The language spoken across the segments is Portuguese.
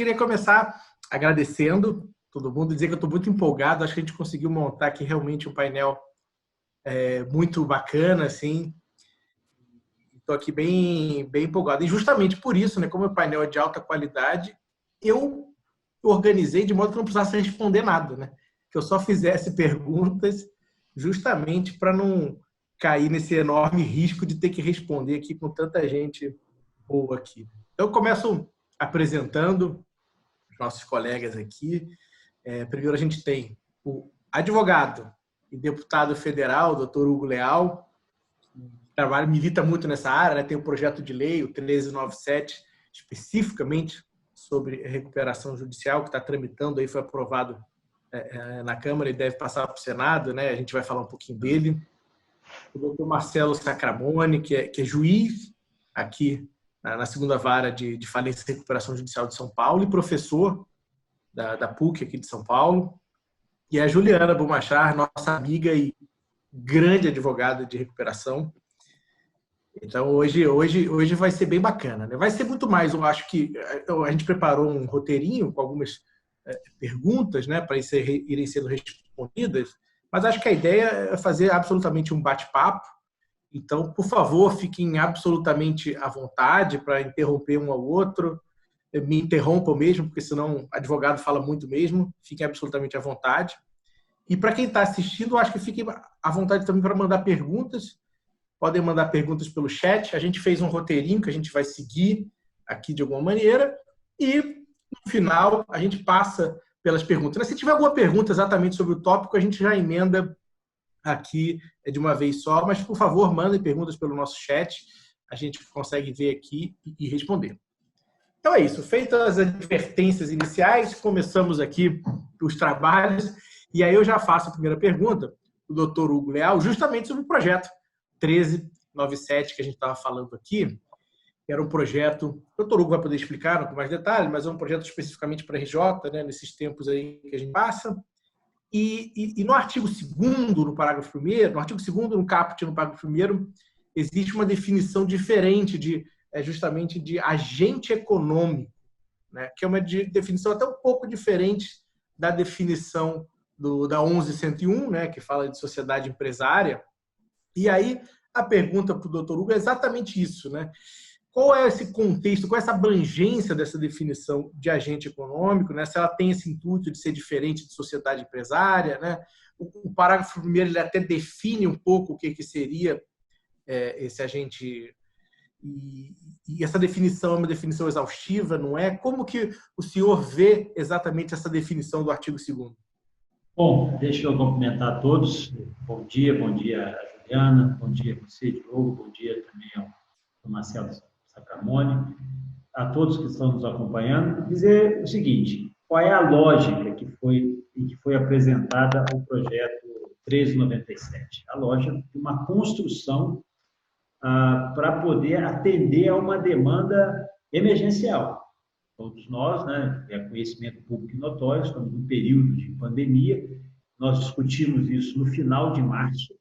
queria começar agradecendo todo mundo, dizer que eu estou muito empolgado. Acho que a gente conseguiu montar aqui realmente um painel muito bacana, assim. Estou aqui bem empolgado. E justamente por isso, né, como o painel é de alta qualidade, eu organizei de modo que eu não precisasse responder nada, né? Que eu só fizesse perguntas justamente para não cair nesse enorme risco de ter que responder aqui com tanta gente boa aqui. Então, eu começo apresentando os nossos colegas aqui. Primeiro, a gente tem o advogado e deputado federal, doutor Hugo Leal, que milita muito nessa área, né? Tem um projeto de lei, o 1397, especificamente sobre recuperação judicial, que está tramitando, aí foi aprovado na Câmara e deve passar para o Senado, né? A gente vai falar um pouquinho dele. O doutor Marcelo Sacramone, que é juiz aqui na segunda vara de falência e recuperação judicial de São Paulo e professor da PUC aqui de São Paulo. E a Juliana Bumachar, nossa amiga e grande advogada de recuperação. Então, hoje vai ser bem bacana, né? Vai ser muito mais, eu acho que a gente preparou um roteirinho com algumas perguntas, né, para irem sendo respondidas, mas acho que a ideia é fazer absolutamente um bate-papo. Então, por favor, fiquem absolutamente à vontade para interromper um ao outro. Me interrompam mesmo, porque senão advogado fala muito mesmo. Fiquem absolutamente à vontade. E para quem está assistindo, acho que fiquem à vontade também para mandar perguntas. Podem mandar perguntas pelo chat. A gente fez um roteirinho que a gente vai seguir aqui de alguma maneira. E, no final, a gente passa pelas perguntas. Se tiver alguma pergunta exatamente sobre o tópico, a gente já emenda aqui de uma vez só. Mas, por favor, mandem perguntas pelo nosso chat. A gente consegue ver aqui e responder. Então é isso. Feitas as advertências iniciais, começamos aqui os trabalhos. E aí eu já faço a primeira pergunta do doutor Hugo Leal, justamente sobre o projeto 1397 que a gente estava falando aqui. Era um projeto, o doutor Hugo vai poder explicar com mais detalhe, mas é um projeto especificamente para a RJ, né, nesses tempos aí que a gente passa. E no artigo 2º, no parágrafo 1º, no artigo 2º, no caput, no parágrafo 1º, existe uma definição diferente justamente de agente econômico, né, que é uma definição até um pouco diferente da definição da 11.101, né, que fala de sociedade empresária. E aí a pergunta para o doutor Hugo é exatamente isso, né? Qual é esse contexto, qual é essa abrangência dessa definição de agente econômico, né? Se ela tem esse intuito de ser diferente de sociedade empresária, né? O parágrafo 1º ele até define um pouco o que seria esse agente, e essa definição é uma definição exaustiva, não é? Como que o senhor vê exatamente essa definição do artigo 2º? Bom, deixa eu cumprimentar a todos. Bom dia a Juliana, bom dia a você, Diogo, bom dia também ao Marcelo Sacramone, a todos que estão nos acompanhando. Dizer o seguinte: qual é a lógica que foi apresentada ao projeto 1397? A lógica de uma construção para poder atender a uma demanda emergencial. Todos nós, né, é conhecimento público e notório, estamos num período de pandemia. Nós discutimos isso no final de março,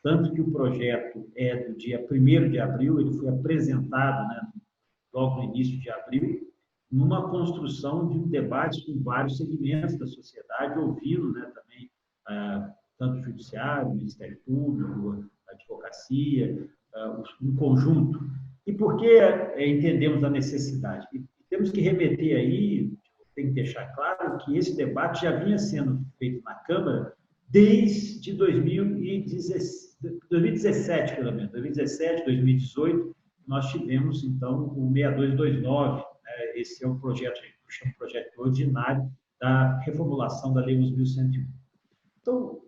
tanto que o projeto é do dia 1º de abril, ele foi apresentado, né, logo no início de abril, numa construção de um debate com vários segmentos da sociedade, ouvindo, né, também tanto o Judiciário, o Ministério Público, a advocacia, um conjunto. E por que entendemos a necessidade? Temos que remeter aí, tem que deixar claro que esse debate já vinha sendo feito na Câmara desde 2017, pelo menos. 2017, 2018, nós tivemos, então, o 6229. Esse é um projeto, a gente chama de projeto ordinário da reformulação da Lei 11.101. Então,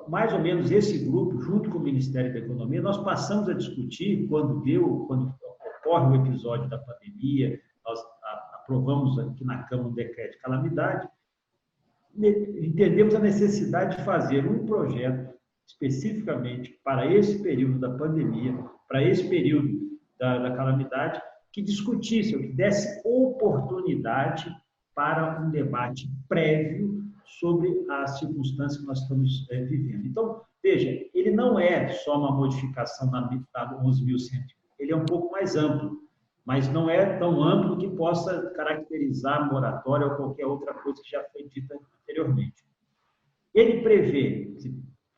mais ou menos esse grupo, junto com o Ministério da Economia, nós passamos a discutir quando ocorre o episódio da pandemia. Nós aprovamos aqui na Câmara um decreto de calamidade, entendemos a necessidade de fazer um projeto especificamente para esse período da pandemia, para esse período da calamidade, que discutisse, que desse oportunidade para um debate prévio sobre as circunstâncias que nós estamos vivendo. Então, veja, ele não é só uma modificação da 11.101, ele é um pouco mais amplo. mas não é tão amplo que possa caracterizar moratória ou qualquer outra coisa que já foi dita anteriormente. Ele prevê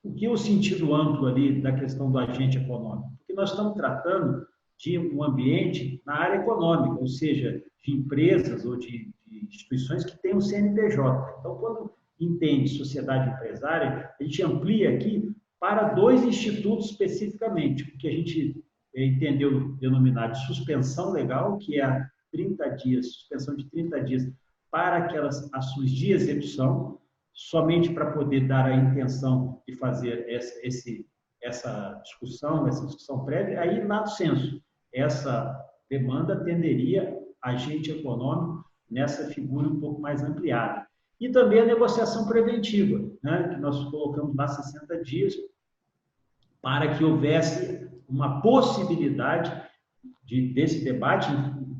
o que é o sentido amplo ali da questão do agente econômico, porque nós estamos tratando de um ambiente na área econômica, ou seja, de empresas ou de instituições que têm um CNPJ. Então, quando entende sociedade empresária, a gente amplia aqui para 2 institutos especificamente, porque a gente entendeu denominar de suspensão legal, que é a 30 dias, suspensão de 30 dias para aquelas ações de execução, somente para poder dar a intenção de fazer essa discussão prévia, aí, lato sensu, essa demanda tenderia a agente econômico nessa figura um pouco mais ampliada. E também a negociação preventiva, né, que nós colocamos lá 60 dias, para que houvesse uma possibilidade desse debate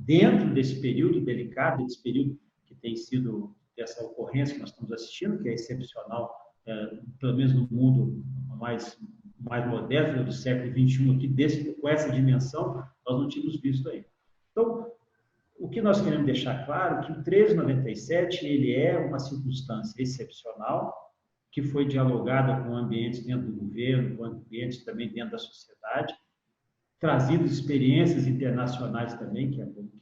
dentro desse período delicado, desse período que tem sido essa ocorrência que nós estamos assistindo, que é excepcional, pelo menos no mundo mais moderno do século XXI, aqui com essa dimensão, nós não tínhamos visto ainda. Então, o que nós queremos deixar claro é que o 1397 ele é uma circunstância excepcional, que foi dialogada com ambientes dentro do governo, com ambientes também dentro da sociedade, trazido experiências internacionais também, que é bom que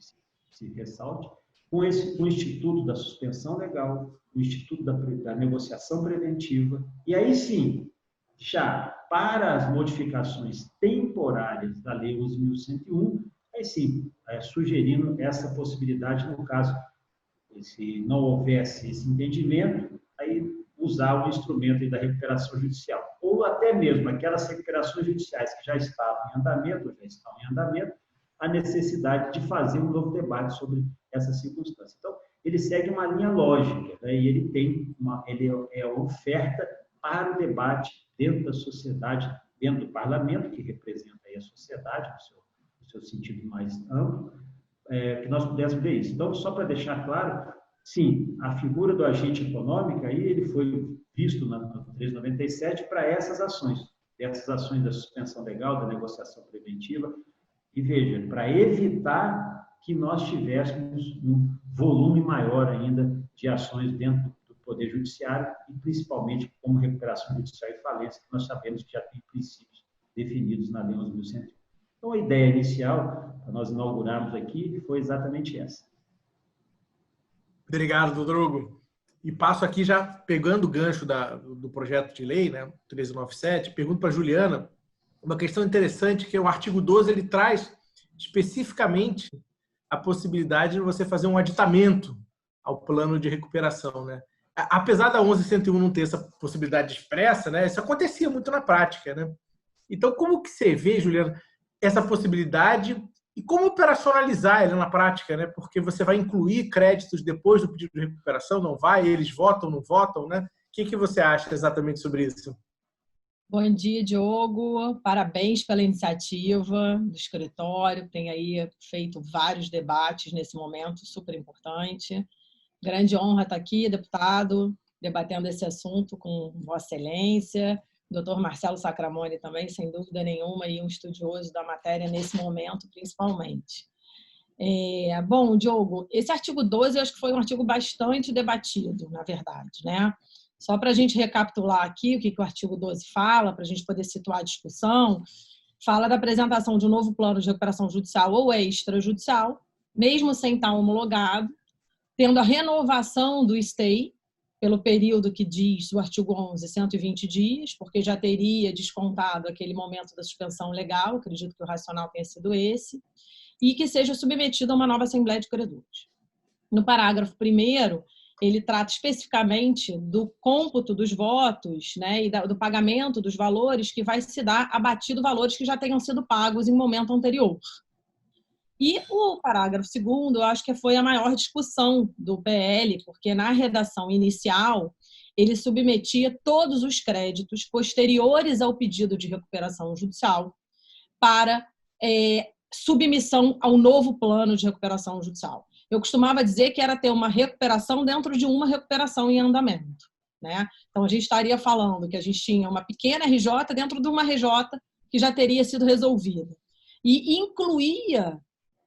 se ressalte, com o Instituto da Suspensão Legal, o Instituto da Negociação Preventiva, e aí sim, já para as modificações temporárias da Lei 11.101, aí sim, sugerindo essa possibilidade, no caso, se não houvesse esse entendimento, aí usar o instrumento da recuperação judicial. Ou até mesmo aquelas recuperações judiciais que já estavam em andamento, ou já estão em andamento, a necessidade de fazer um novo debate sobre essa circunstância. Então, ele segue uma linha lógica, né? E ele é oferta para o debate dentro da sociedade, dentro do parlamento, que representa aí a sociedade, no seu sentido mais amplo, que nós pudéssemos ver isso. Então, só para deixar claro, sim, a figura do agente econômico, aí ele foi visto na 1397 para essas ações da suspensão legal, da negociação preventiva, e veja, para evitar que nós tivéssemos um volume maior ainda de ações dentro do Poder Judiciário, e principalmente como recuperação judicial e falência, que nós sabemos que já tem princípios definidos na Lei 11.101. Então, a ideia inicial, para nós inaugurarmos aqui, foi exatamente essa. Obrigado, doutor Hugo. E passo aqui já, pegando o gancho do projeto de lei, né, 1397, pergunto para a Juliana uma questão interessante, que é o artigo 12, ele traz especificamente a possibilidade de você fazer um aditamento ao plano de recuperação, né? Apesar da 11.101 não ter essa possibilidade expressa, né, isso acontecia muito na prática, né? Então, como que você vê, Juliana, essa possibilidade e como operacionalizar ela na prática, né? Porque você vai incluir créditos depois do pedido de recuperação, não vai? Eles votam, não votam, né? O que você acha exatamente sobre isso? Bom dia, Diogo. Parabéns pela iniciativa do escritório. Tem aí feito vários debates nesse momento, super importante. Grande honra estar aqui, deputado, debatendo esse assunto com Vossa Excelência. Dr. Marcelo Sacramone também, sem dúvida nenhuma, e um estudioso da matéria nesse momento, principalmente. Bom, Diogo, esse artigo 12 eu acho que foi um artigo bastante debatido, na verdade, né? Só para a gente recapitular aqui o que o artigo 12 fala, para a gente poder situar a discussão, fala da apresentação de um novo plano de recuperação judicial ou extrajudicial, mesmo sem estar homologado, tendo a renovação do stay, pelo período que diz o artigo 11, 120 dias, porque já teria descontado aquele momento da suspensão legal, acredito que o racional tenha sido esse, e que seja submetido a uma nova Assembleia de Credores. No parágrafo 1º, ele trata especificamente do cômputo dos votos, né, e do pagamento dos valores que vai se dar abatido valores que já tenham sido pagos em momento anterior. E o parágrafo 2º, eu acho que foi a maior discussão do PL, porque na redação inicial ele submetia todos os créditos posteriores ao pedido de recuperação judicial para submissão ao novo plano de recuperação judicial. Eu costumava dizer que era ter uma recuperação dentro de uma recuperação em andamento, né? Então, a gente estaria falando que a gente tinha uma pequena RJ dentro de uma RJ que já teria sido resolvida. E incluía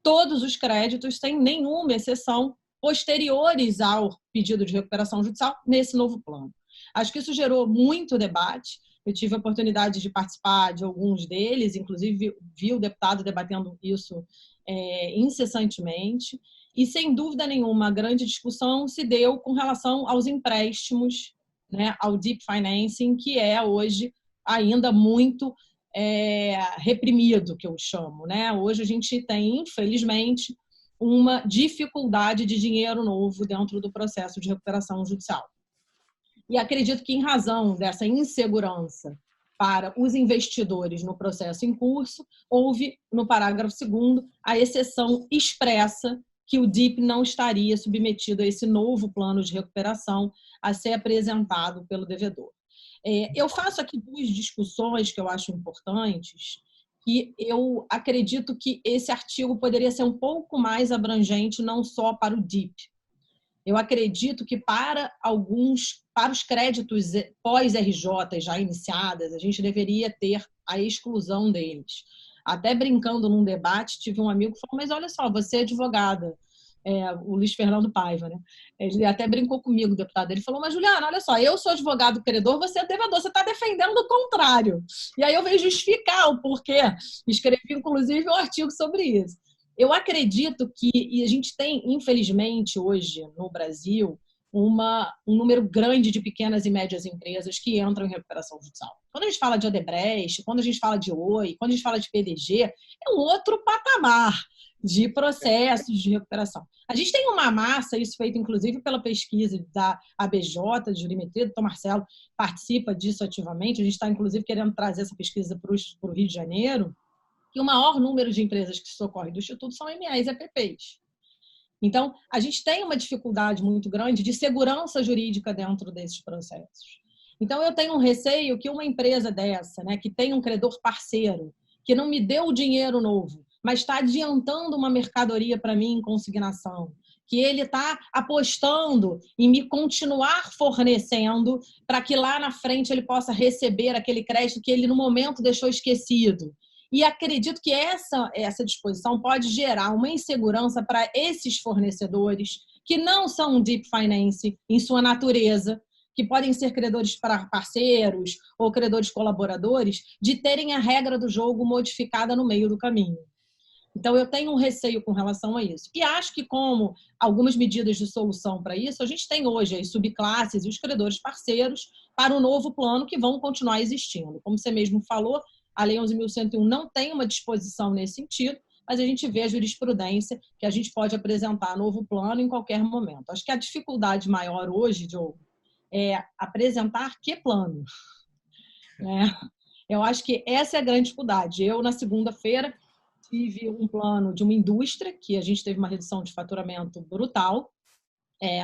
todos os créditos, sem nenhuma exceção, posteriores ao pedido de recuperação judicial nesse novo plano. Acho que isso gerou muito debate. Eu tive a oportunidade de participar de alguns deles, inclusive vi o deputado debatendo isso incessantemente. E, sem dúvida nenhuma, a grande discussão se deu com relação aos empréstimos, né, ao deep financing, que é hoje ainda muito reprimido, que eu chamo, né? Hoje a gente tem, infelizmente, uma dificuldade de dinheiro novo dentro do processo de recuperação judicial. E acredito que, em razão dessa insegurança para os investidores no processo em curso, houve, no parágrafo 2º, a exceção expressa que o DIP não estaria submetido a esse novo plano de recuperação a ser apresentado pelo devedor. Eu faço aqui 2 discussões que eu acho importantes, que eu acredito que esse artigo poderia ser um pouco mais abrangente, não só para o DIP. Eu acredito que para os créditos pós-RJ já iniciadas, a gente deveria ter a exclusão deles. Até brincando num debate, tive um amigo que falou, mas olha só, você é advogada, o Luiz Fernando Paiva, né? Ele até brincou comigo, deputado. Ele falou, mas Juliana, olha só, eu sou advogado credor, você é devedor, você está defendendo o contrário. E aí eu venho justificar o porquê. Escrevi, inclusive, um artigo sobre isso. Eu acredito que, e a gente tem, infelizmente, hoje no Brasil, um número grande de pequenas e médias empresas que entram em recuperação judicial. Quando a gente fala de Odebrecht, quando a gente fala de Oi, quando a gente fala de PDG, é um outro patamar de processos de recuperação. A gente tem uma massa, isso feito inclusive pela pesquisa da ABJ, de Jurimetria, o Dr. Marcelo participa disso ativamente, a gente está inclusive querendo trazer essa pesquisa para o Rio de Janeiro, que o maior número de empresas que socorrem do Instituto são MEs e EPPs. Então, a gente tem uma dificuldade muito grande de segurança jurídica dentro desses processos. Então, eu tenho um receio que uma empresa dessa, né, que tem um credor parceiro, que não me deu o dinheiro novo, mas está adiantando uma mercadoria para mim em consignação, que ele está apostando em me continuar fornecendo para que lá na frente ele possa receber aquele crédito que ele no momento deixou esquecido. E acredito que essa disposição pode gerar uma insegurança para esses fornecedores que não são deep finance em sua natureza, que podem ser credores para parceiros ou credores colaboradores, de terem a regra do jogo modificada no meio do caminho. Então, eu tenho um receio com relação a isso. E acho que, como algumas medidas de solução para isso, a gente tem hoje as subclasses e os credores parceiros para o novo plano que vão continuar existindo. Como você mesmo falou, a Lei 11.101 não tem uma disposição nesse sentido, mas a gente vê a jurisprudência que a gente pode apresentar novo plano em qualquer momento. Acho que a dificuldade maior hoje, Diogo, é apresentar que plano. Eu acho que essa é a grande dificuldade. Eu, na segunda-feira, tive um plano de uma indústria, que a gente teve uma redução de faturamento brutal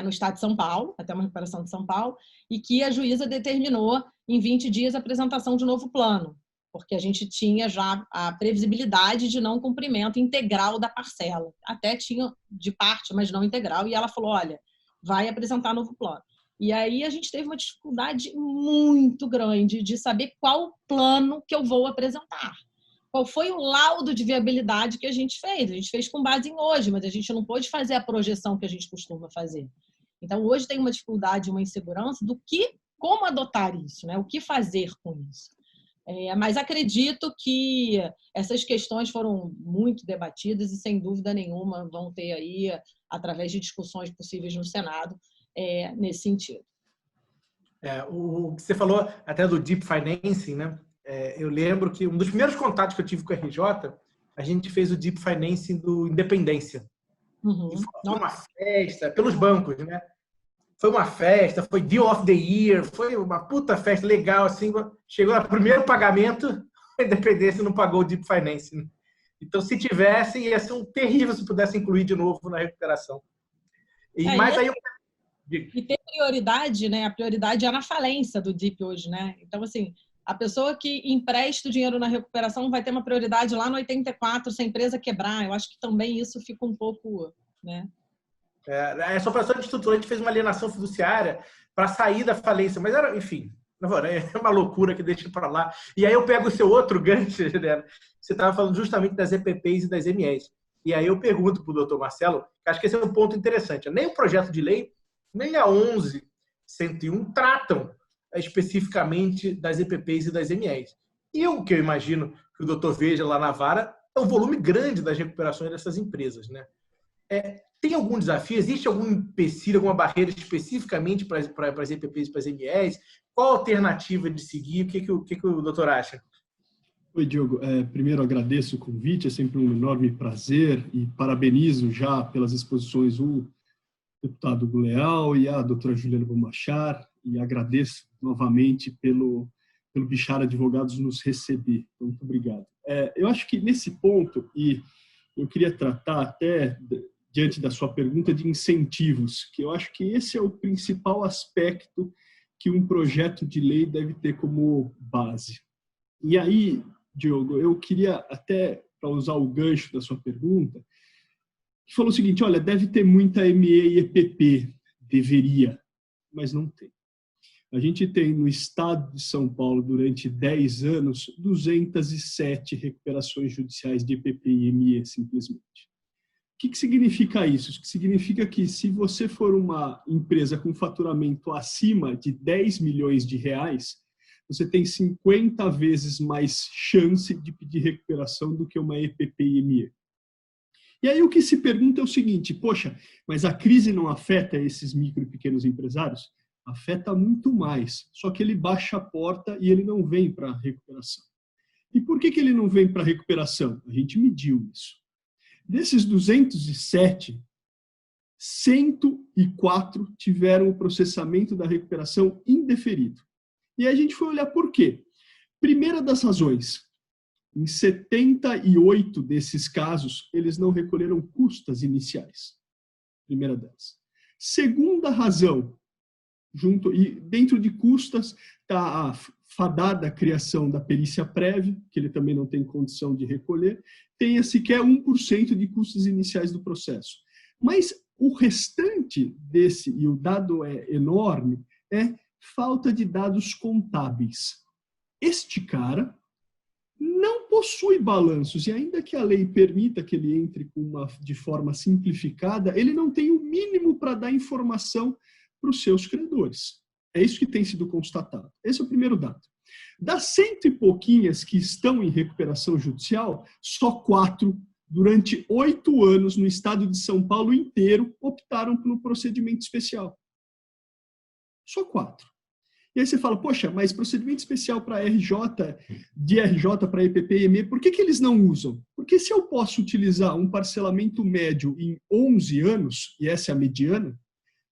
no estado de São Paulo, até uma recuperação de São Paulo, e que a juíza determinou em 20 dias a apresentação de um novo plano, porque a gente tinha já a previsibilidade de não cumprimento integral da parcela. Até tinha de parte, mas não integral, e ela falou, olha, vai apresentar novo plano. E aí a gente teve uma dificuldade muito grande de saber qual plano que eu vou apresentar. Qual foi o laudo de viabilidade que a gente fez? A gente fez com base em hoje, mas a gente não pôde fazer a projeção que a gente costuma fazer. Então, hoje tem uma dificuldade, uma insegurança do como adotar isso, né? O que fazer com isso. Mas acredito que essas questões foram muito debatidas e, sem dúvida nenhuma, vão ter aí, através de discussões possíveis no Senado, nesse sentido. O que você falou até do deep financing, né? Eu lembro que um dos primeiros contatos que eu tive com a RJ, a gente fez o deep financing do Independência. Uhum. Foi uma festa, pelos bancos, né? Foi uma festa, foi Deal of the Year, foi uma puta festa legal, assim. Chegou no primeiro pagamento, a Independência não pagou o deep financing. Então, se tivesse, ia ser um terrível se pudesse incluir de novo na recuperação. Mas aí e ter prioridade, né? A prioridade é na falência do DIP hoje, né? Então, assim, a pessoa que empresta o dinheiro na recuperação vai ter uma prioridade lá no 84, se a empresa quebrar. Eu acho que também isso fica um pouco, né? Essa operação de estrutura, a gente fez uma alienação fiduciária para sair da falência, mas era, enfim, é uma loucura que deixa para lá. E aí eu pego o seu outro gancho, né? Você estava falando justamente das EPPs e das MEs. E aí eu pergunto para o doutor Marcelo, que acho que esse é um ponto interessante. Nem o projeto de lei, nem a 11.101 tratam especificamente das EPPs e das MEs. E o que eu imagino que o doutor veja lá na vara é o volume grande das recuperações dessas empresas, né? Tem algum desafio? Existe algum empecilho, alguma barreira especificamente para as EPPs e para as MEs? Qual a alternativa de seguir? O que o doutor acha? Oi, Diogo. Primeiro, agradeço o convite, é sempre um enorme prazer e parabenizo já pelas exposições o deputado Hugo Leal e a doutora Juliana Bomachar, e agradeço novamente pelo Bichara Advogados nos receber. Então, muito obrigado. Eu acho que nesse ponto, e eu queria tratar até diante da sua pergunta de incentivos, que eu acho que esse é o principal aspecto que um projeto de lei deve ter como base. E aí, Diogo, eu queria até, para usar o gancho da sua pergunta, que falou o seguinte, olha, deve ter muita ME e EPP, deveria, mas não tem. A gente tem no estado de São Paulo, durante 10 anos, 207 recuperações judiciais de EPP e ME, simplesmente. O que significa isso? Isso significa que se você for uma empresa com faturamento acima de 10 milhões de reais, você tem 50 vezes mais chance de pedir recuperação do que uma EPP e ME. E aí o que se pergunta é o seguinte, poxa, mas a crise não afeta esses micro e pequenos empresários? Afeta muito mais, só que ele baixa a porta e ele não vem para a recuperação. E por que ele não vem para a recuperação? A gente mediu isso. Desses 207, 104 tiveram o processamento da recuperação indeferido. E aí a gente foi olhar por quê. Primeira das razões, em 78 desses casos, eles não recolheram custas iniciais. Primeira delas. Segunda razão, dentro de custas está a fadada criação da perícia prévia, que ele também não tem condição de recolher, tenha sequer 1% de custos iniciais do processo. Mas o restante desse, e o dado é enorme, é falta de dados contábeis. Este cara não possui balanços, e ainda que a lei permita que ele entre de forma simplificada, ele não tem o mínimo para dar informação para os seus credores. É isso que tem sido constatado. Esse é o primeiro dado. Das 100 e pouquinhas que estão em recuperação judicial, só 4, durante 8 anos, no estado de São Paulo inteiro, optaram pelo procedimento especial. Só 4. E aí você fala, poxa, mas procedimento especial para RJ, de RJ para EPP e ME, por que eles não usam? Porque se eu posso utilizar um parcelamento médio em 11 anos, e essa é a mediana,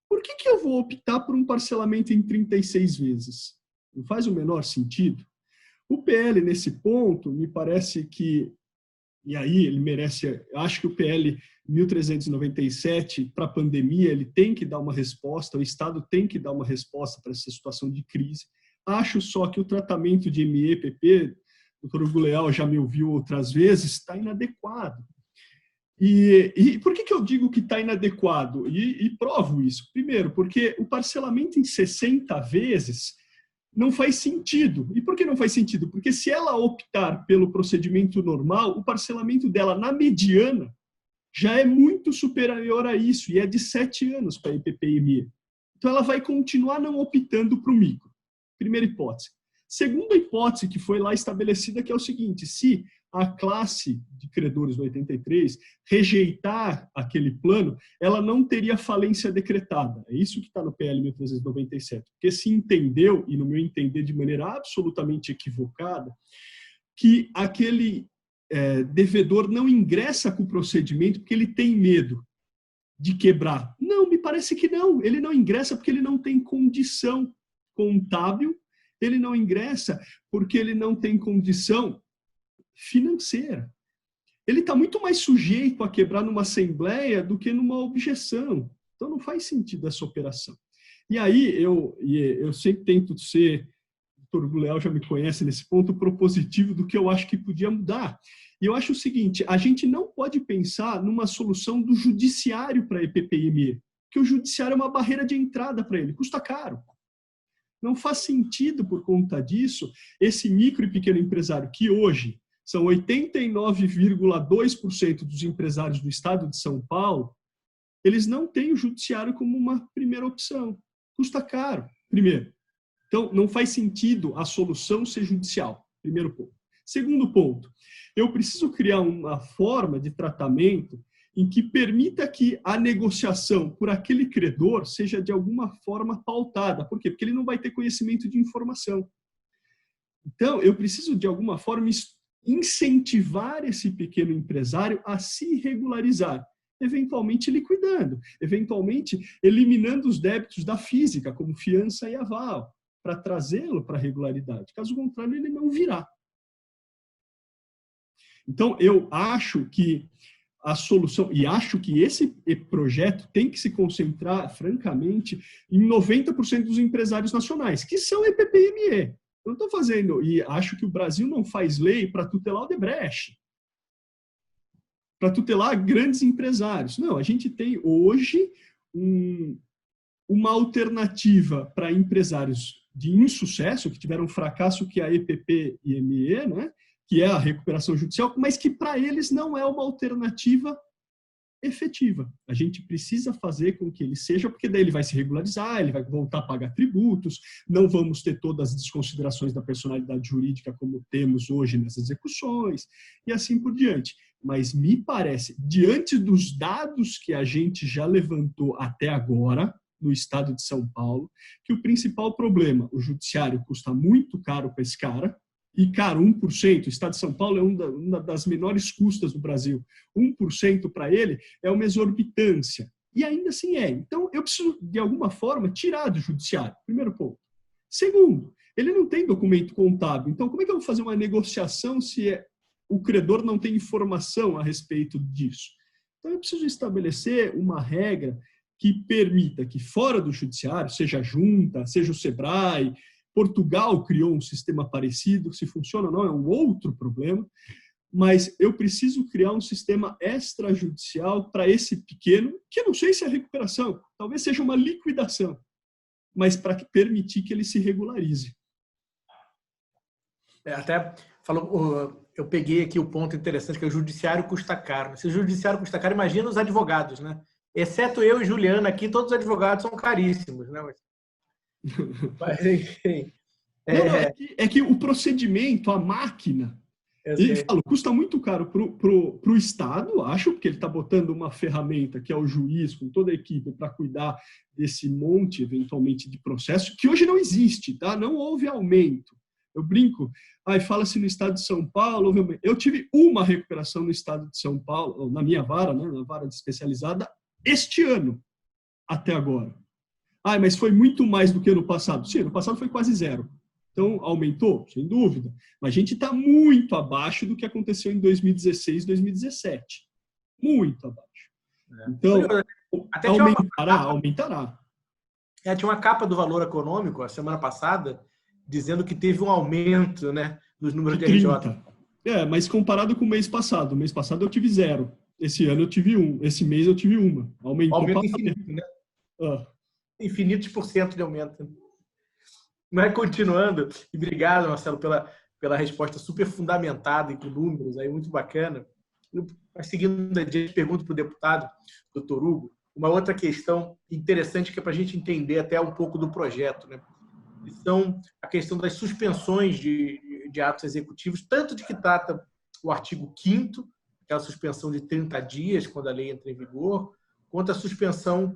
por que eu vou optar por um parcelamento em 36 vezes? Não faz o menor sentido. O PL, nesse ponto, me parece que, e aí ele merece, acho que o PL 1397, para a pandemia, ele tem que dar uma resposta, o Estado tem que dar uma resposta para essa situação de crise. Acho só que o tratamento de ME, PP, o doutor Hugo Leal já me ouviu outras vezes, está inadequado. E por que eu digo que está inadequado? E provo isso. Primeiro, porque o parcelamento em 60 vezes não faz sentido. E por que não faz sentido? Porque se ela optar pelo procedimento normal, o parcelamento dela na mediana já é muito superior a isso, e é de 7 anos para a EPP e ME. Então ela vai continuar não optando para o micro. Primeira hipótese. Segunda hipótese que foi lá estabelecida, que é o seguinte, se a classe de credores do 83 rejeitar aquele plano, ela não teria falência decretada. É isso que está no PL 1397. Porque se entendeu, e no meu entender de maneira absolutamente equivocada, que aquele devedor não ingressa com o procedimento porque ele tem medo de quebrar. Não, me parece que não. Ele não ingressa porque ele não tem condição contábil, ele não ingressa porque ele não tem condição financeira. Ele está muito mais sujeito a quebrar numa assembleia do que numa objeção. Então não faz sentido essa operação. E aí eu sempre tento ser, o doutor Hugo Leal já me conhece nesse ponto, propositivo do que eu acho que podia mudar. E eu acho o seguinte, a gente não pode pensar numa solução do judiciário para a EPP e ME, porque o judiciário é uma barreira de entrada para ele, custa caro. Não faz sentido, por conta disso, esse micro e pequeno empresário que hoje, são 89,2% dos empresários do estado de São Paulo, eles não têm o judiciário como uma primeira opção. Custa caro, primeiro. Então, não faz sentido a solução ser judicial, primeiro ponto. Segundo ponto, eu preciso criar uma forma de tratamento em que permita que a negociação por aquele credor seja de alguma forma pautada. Por quê? Porque ele não vai ter conhecimento de informação. Então, eu preciso, de alguma forma, incentivar esse pequeno empresário a se regularizar, eventualmente liquidando, eventualmente eliminando os débitos da física, como fiança e aval, para trazê-lo para a regularidade. Caso contrário, ele não virá. Então, eu acho que a solução, e acho que esse projeto tem que se concentrar, francamente, em 90% dos empresários nacionais, que são EPP e ME. Eu não estou fazendo, e acho que o Brasil não faz lei para tutelar o Odebrecht, para tutelar grandes empresários. Não, a gente tem hoje uma alternativa para empresários de insucesso, que tiveram fracasso, que é a EPP e ME, né? Que é a recuperação judicial, mas que para eles não é uma alternativa efetiva. A gente precisa fazer com que ele seja, porque daí ele vai se regularizar, ele vai voltar a pagar tributos, não vamos ter todas as desconsiderações da personalidade jurídica como temos hoje nas execuções, e assim por diante. Mas me parece, diante dos dados que a gente já levantou até agora, no estado de São Paulo, que o principal problema, o judiciário custa muito caro para esse cara, e, cara, 1%, o estado de São Paulo é uma das menores custas do Brasil. 1% para ele é uma exorbitância. E ainda assim é. Então, eu preciso, de alguma forma, tirar do judiciário. Primeiro ponto. Segundo, ele não tem documento contábil. Então, como é que eu vou fazer uma negociação se o credor não tem informação a respeito disso? Então, eu preciso estabelecer uma regra que permita que, fora do judiciário, seja a junta, seja o SEBRAE, Portugal criou um sistema parecido, se funciona ou não é um outro problema, mas eu preciso criar um sistema extrajudicial para esse pequeno, que eu não sei se é recuperação, talvez seja uma liquidação, mas para permitir que ele se regularize. Até falou, eu peguei aqui o ponto interessante, que é o judiciário custa caro. Se o judiciário custa caro, imagina os advogados, né? Exceto eu e Juliana aqui, todos os advogados são caríssimos, né? Mas, enfim. É que o procedimento, a máquina, ele fala, custa muito caro para o Estado, acho, porque ele está botando uma ferramenta que é o juiz, com toda a equipe, para cuidar desse monte, eventualmente, de processo, que hoje não existe, tá? Não houve aumento. Eu brinco, fala-se no estado de São Paulo, eu tive uma recuperação no estado de São Paulo, na minha vara, né, na vara especializada, este ano, até agora. Mas foi muito mais do que ano passado. Sim, ano passado foi quase zero. Então, aumentou? Sem dúvida. Mas a gente está muito abaixo do que aconteceu em 2016, 2017. Muito abaixo. Então, aumentará. Tinha uma capa do Valor Econômico, a semana passada, dizendo que teve um aumento, né, dos números de RJ. Mas comparado com o mês passado eu tive 0. Esse ano eu tive 1. Esse mês eu tive 1. Aumento infinito, né? Infinitos por cento de aumento. Mas continuando, e obrigado, Marcelo, pela resposta super fundamentada e com números, aí, muito bacana. Mas seguindo adiante, pergunto para o deputado, doutor Hugo, uma outra questão interessante que é para a gente entender até um pouco do projeto, né? Que são a questão das suspensões de atos executivos, tanto de que trata o artigo 5º, aquela suspensão de 30 dias, quando a lei entra em vigor, quanto a suspensão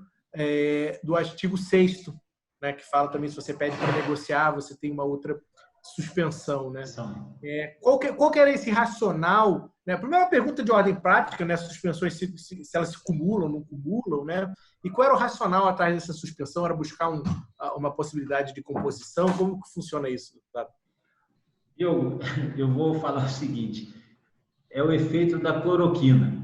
do artigo 6º, né, que fala também, se você pede para negociar, você tem uma outra suspensão, né? Qual que era esse racional? Né? Primeiro, uma pergunta de ordem prática, né? Suspensões, se elas se cumulam, não cumulam, né? E qual era o racional atrás dessa suspensão? Era buscar uma possibilidade de composição? Como que funciona isso? Eu vou falar o seguinte, é o efeito da cloroquina.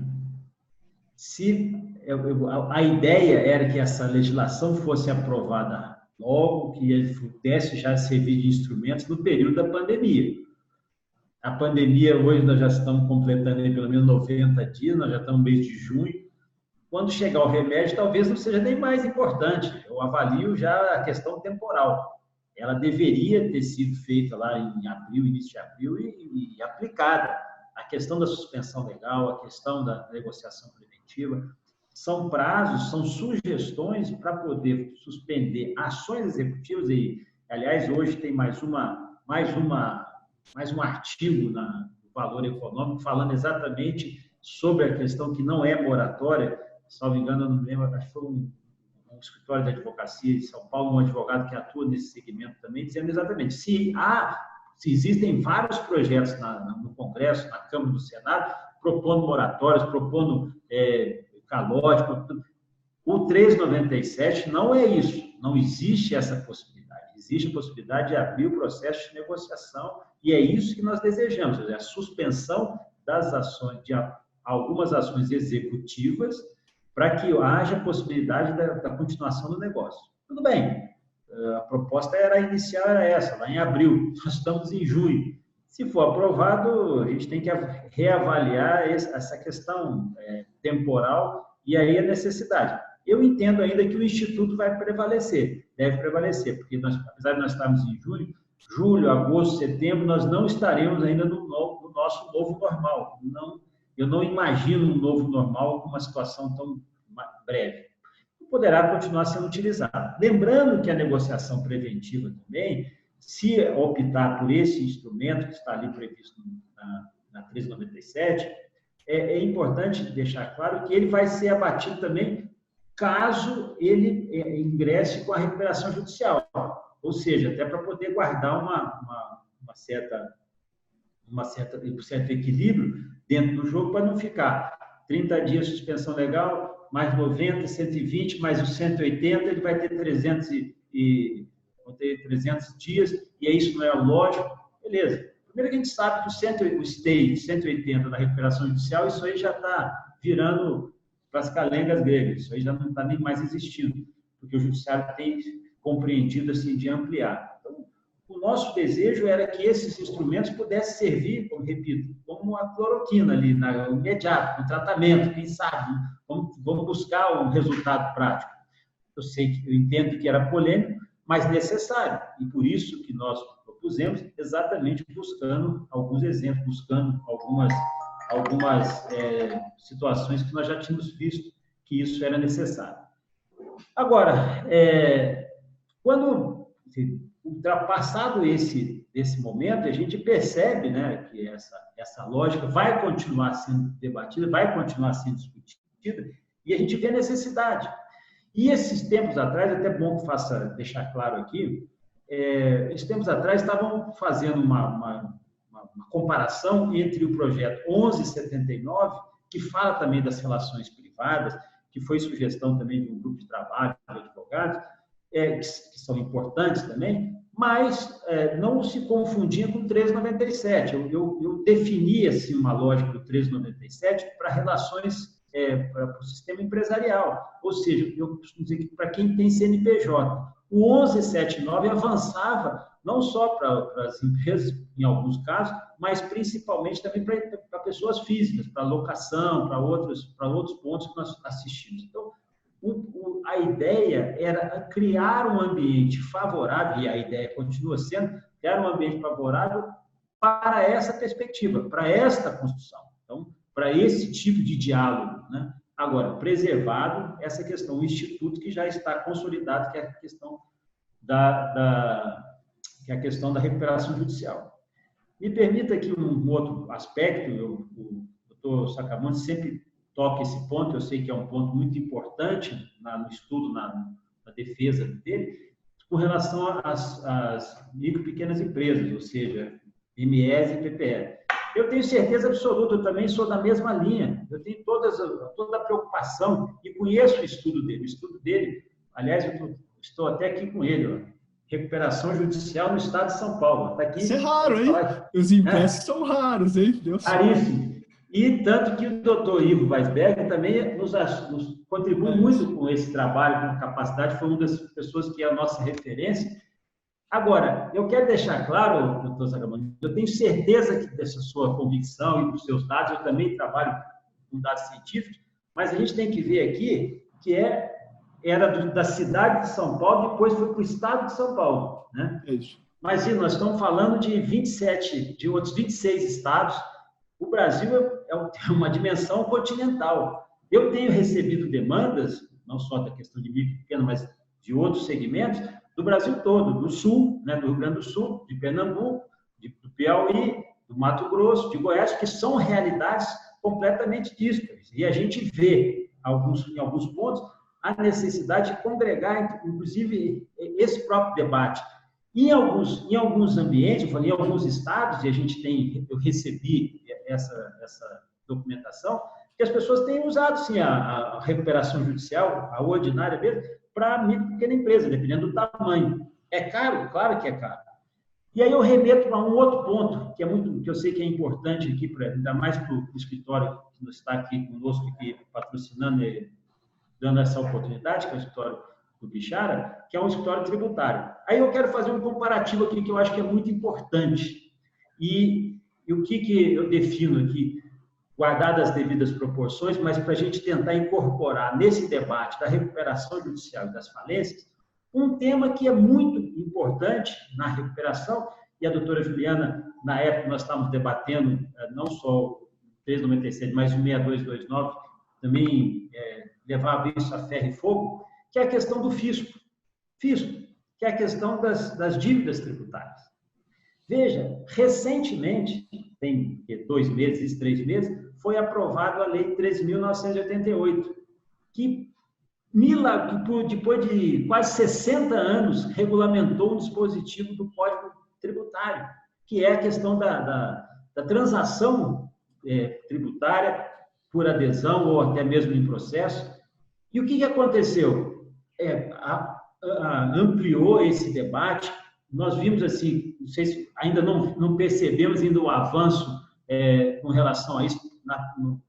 A ideia era que essa legislação fosse aprovada logo, que pudesse já servir de instrumentos no período da pandemia. A pandemia, hoje nós já estamos completando pelo menos 90 dias, nós já estamos no mês de junho. Quando chegar o remédio, talvez não seja nem mais importante. Eu avalio já a questão temporal. Ela deveria ter sido feita lá em abril, início de abril, e aplicada a questão da suspensão legal, a questão da negociação preventiva, são prazos, são sugestões para poder suspender ações executivas. E, aliás, hoje tem mais um artigo no Valor Econômico falando exatamente sobre a questão que não é moratória. Se não me engano, eu não lembro, acho que foi um escritório de advocacia de São Paulo, um advogado que atua nesse segmento também, dizendo exatamente se existem vários projetos no Congresso, na Câmara e no Senado, propondo moratórias, propondo calote, o 397 não é isso, não existe essa possibilidade. Existe a possibilidade de abrir o processo de negociação e é isso que nós desejamos, a suspensão das ações, de algumas ações executivas, para que haja possibilidade da continuação do negócio. Tudo bem, a proposta inicial era essa, lá em abril, nós estamos em junho. Se for aprovado, a gente tem que reavaliar essa questão temporal e aí a necessidade. Eu entendo ainda que o Instituto vai prevalecer, deve prevalecer, porque apesar de nós estarmos em julho, agosto, setembro, nós não estaremos ainda no nosso novo normal. Eu não imagino um novo normal com uma situação tão breve. Poderá continuar sendo utilizado. Lembrando que a negociação preventiva também, se optar por esse instrumento que está ali previsto na 397, é importante deixar claro que ele vai ser abatido também caso ele ingresse com a recuperação judicial. Ou seja, até para poder guardar um certo equilíbrio dentro do jogo, para não ficar 30 dias de suspensão legal, mais 90, 120, mais os 180, ele vai ter 300 dias, e isso não é lógico. Beleza. Primeiro que a gente sabe que o stay 180 da recuperação judicial, isso aí já está virando para as calengas gregas, isso aí já não está nem mais existindo, porque o judiciário tem compreendido assim de ampliar. Então, o nosso desejo era que esses instrumentos pudessem servir, como repito, como a cloroquina ali, imediato, no tratamento, quem sabe, vamos buscar um resultado prático. Eu entendo que era polêmico, mas necessário, e por isso que nós propusemos, exatamente buscando alguns exemplos, buscando algumas situações que nós já tínhamos visto que isso era necessário. Agora, quando ultrapassado esse momento, a gente percebe, né, que essa lógica vai continuar sendo debatida, vai continuar sendo discutida, e a gente vê a necessidade. E esses tempos atrás, até bom que deixar claro aqui, esses tempos atrás estavam fazendo uma comparação entre o projeto 1179, que fala também das relações privadas, que foi sugestão também de um grupo de trabalho de advogados, que são importantes também, mas não se confundia com o 397. Eu defini assim, uma lógica do 397 para relações para o sistema empresarial, ou seja, eu costumo dizer que para quem tem CNPJ, o 1179 avançava não só para as empresas, em alguns casos, mas principalmente também para pessoas físicas, para locação, para outros pontos que nós assistimos. Então, a ideia era criar um ambiente favorável, e a ideia continua sendo criar um ambiente favorável para essa perspectiva, para esta construção. Então, para esse tipo de diálogo, né? Agora, preservado essa questão, o instituto que já está consolidado, que é a questão da recuperação judicial. Me permita aqui um outro aspecto, o doutor Sacramone sempre toca esse ponto, eu sei que é um ponto muito importante no estudo, na defesa dele, com relação às micro e pequenas empresas, ou seja, MEs e PPE. Eu tenho certeza absoluta, eu também sou da mesma linha, eu tenho toda a preocupação e conheço o estudo dele. O estudo dele, aliás, eu estou até aqui com ele, ó, recuperação judicial no estado de São Paulo. Tá aqui, isso é raro, hein? Os impressos são raros, hein? Raríssimo. E tanto que o doutor Ivo Weisberger também nos contribui muito com esse trabalho, com capacidade, foi uma das pessoas que é a nossa referência. Agora, eu quero deixar claro, doutor Sacramone, eu tenho certeza que dessa sua convicção e dos seus dados, eu também trabalho com dados científicos, mas a gente tem que ver aqui que era da cidade de São Paulo, depois foi para o estado de São Paulo, né? É isso. Mas nós estamos falando de 27, de outros 26 estados, o Brasil é uma dimensão continental. Eu tenho recebido demandas, não só da questão de micro e pequeno, mas de outros segmentos, do Brasil todo, do Sul, né, do Rio Grande do Sul, de Pernambuco, do Piauí, do Mato Grosso, de Goiás, que são realidades completamente díspares. E a gente vê, em alguns pontos, a necessidade de congregar, inclusive, esse próprio debate. Em alguns ambientes, eu falei, em alguns estados, e eu recebi essa documentação, que as pessoas têm usado, sim, a recuperação judicial, a ordinária mesmo, para micro e pequena empresa, dependendo do tamanho. É caro? Claro que é caro. E aí eu remeto para um outro ponto, que eu sei que é importante aqui, ainda mais para o escritório que está aqui conosco, aqui, patrocinando, dando essa oportunidade, que é o escritório do Bichara, que é um escritório tributário. Aí eu quero fazer um comparativo aqui que eu acho que é muito importante. E o que eu defino aqui, guardadas as devidas proporções, mas para a gente tentar incorporar nesse debate da recuperação judicial e das falências, um tema que é muito importante na recuperação, e a doutora Juliana, na época, nós estávamos debatendo não só o 397, mas o 6229, também levava isso a ferro e fogo, que é a questão do fisco, que é a questão das dívidas tributárias. Veja, recentemente, tem 2 meses, 3 meses, foi aprovada a Lei 13.988, que, depois de quase 60 anos, regulamentou um dispositivo do Código Tributário, que é a questão da transação tributária por adesão ou até mesmo em processo. E o que aconteceu? Ampliou esse debate. Nós vimos assim, não sei se ainda não percebemos ainda o avanço com relação a isso, no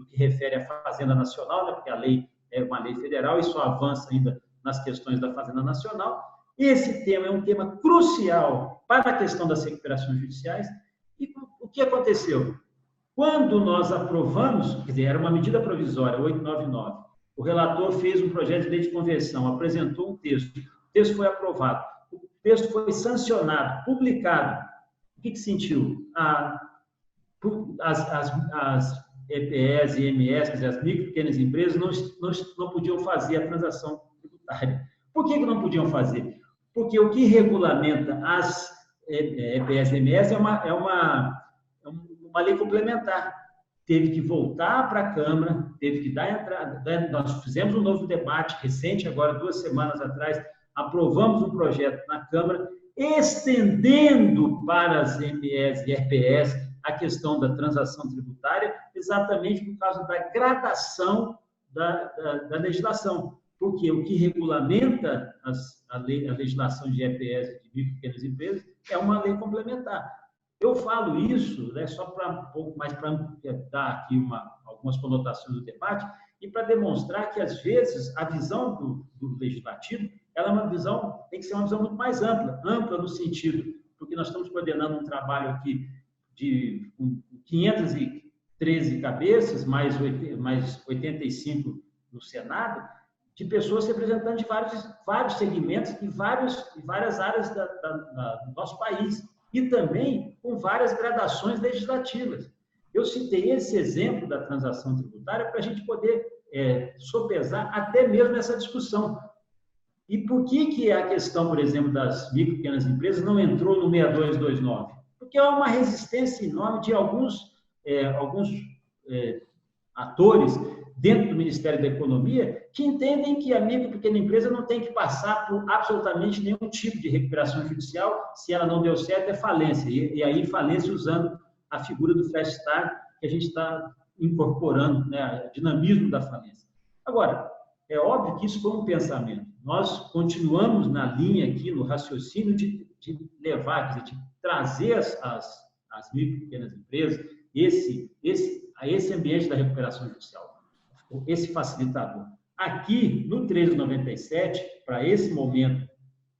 que refere à Fazenda Nacional, né, porque a lei é uma lei federal e só avança ainda nas questões da Fazenda Nacional. Esse tema é um tema crucial para a questão das recuperações judiciais. E o que aconteceu? Quando nós aprovamos, quer dizer, era uma medida provisória, 899, o relator fez um projeto de lei de conversão, apresentou um texto, o texto foi aprovado, o texto foi sancionado, publicado. O que sentiu? As EPS e EMS, as micro e pequenas empresas, não podiam fazer a transação tributária. Por que não podiam fazer? Porque o que regulamenta as EPS e EMS é uma lei complementar. Teve que voltar para a Câmara, teve que dar entrada. Nós fizemos um novo debate recente, agora 2 semanas atrás, aprovamos um projeto na Câmara, estendendo para as EMS e EPS a questão da transação tributária, exatamente por causa da gradação da legislação. Porque o que regulamenta a legislação de EPS e de micro e pequenas empresas é uma lei complementar. Eu falo isso, né, só para um pouco mais para dar aqui algumas conotações do debate e para demonstrar que, às vezes, a visão do legislativo ela é uma visão, tem que ser uma visão muito mais ampla no sentido, porque nós estamos coordenando um trabalho aqui de 513 cabeças, mais 85 no Senado, de pessoas representando de vários segmentos e várias áreas do nosso país, e também com várias gradações legislativas. Eu citei esse exemplo da transação tributária para a gente poder sopesar até mesmo essa discussão. E por que a questão, por exemplo, das micro e pequenas empresas não entrou no 6229? Porque há uma resistência enorme de alguns atores dentro do Ministério da Economia que entendem que a micro e pequena empresa não tem que passar por absolutamente nenhum tipo de recuperação judicial, se ela não deu certo, é falência. E aí, falência usando a figura do fast start, que a gente está incorporando, né, o dinamismo da falência. Agora, é óbvio que isso foi um pensamento. Nós continuamos na linha aqui, no raciocínio de levar, quer dizer, de trazer as micro e pequenas empresas, esse ambiente da recuperação judicial, esse facilitador. Aqui, no 1397, para esse momento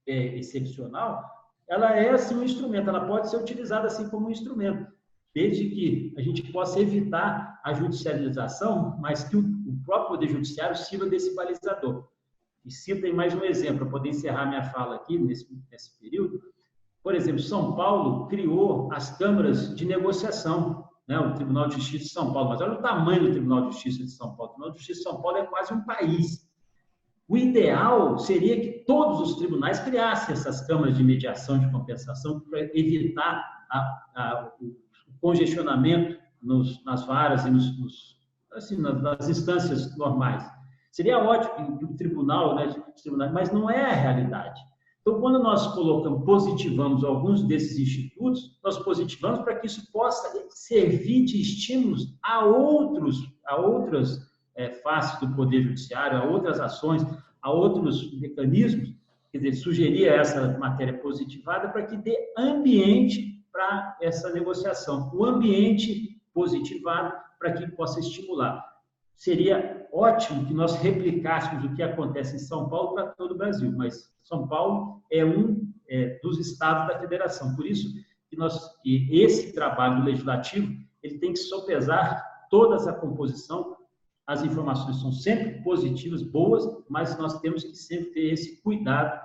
excepcional, ela é assim um instrumento, ela pode ser utilizada assim como um instrumento, desde que a gente possa evitar a judicialização, mas que o próprio Poder Judiciário sirva desse balizador. E cito aí mais um exemplo, para poder encerrar minha fala aqui nesse período. Por exemplo, São Paulo criou as câmaras de negociação. né, o Tribunal de Justiça de São Paulo, mas olha o tamanho do Tribunal de Justiça de São Paulo. O Tribunal de Justiça de São Paulo é quase um país. O ideal seria que todos os tribunais criassem essas câmaras de mediação, de compensação, para evitar o congestionamento nas varas e nas instâncias normais. Seria ótimo que o tribunal, né, mas não é a realidade. Então, quando nós positivamos alguns desses institutos, nós positivamos para que isso possa servir de estímulos a outras faces do Poder Judiciário, a outras ações, a outros mecanismos, quer dizer, sugerir essa matéria positivada para que dê ambiente para essa negociação, o ambiente positivado para que possa estimular. Seria ótimo que nós replicássemos o que acontece em São Paulo para todo o Brasil, mas São Paulo é um dos estados da federação. Por isso que esse trabalho legislativo ele tem que sopesar toda essa composição. As informações são sempre positivas, boas, mas nós temos que sempre ter esse cuidado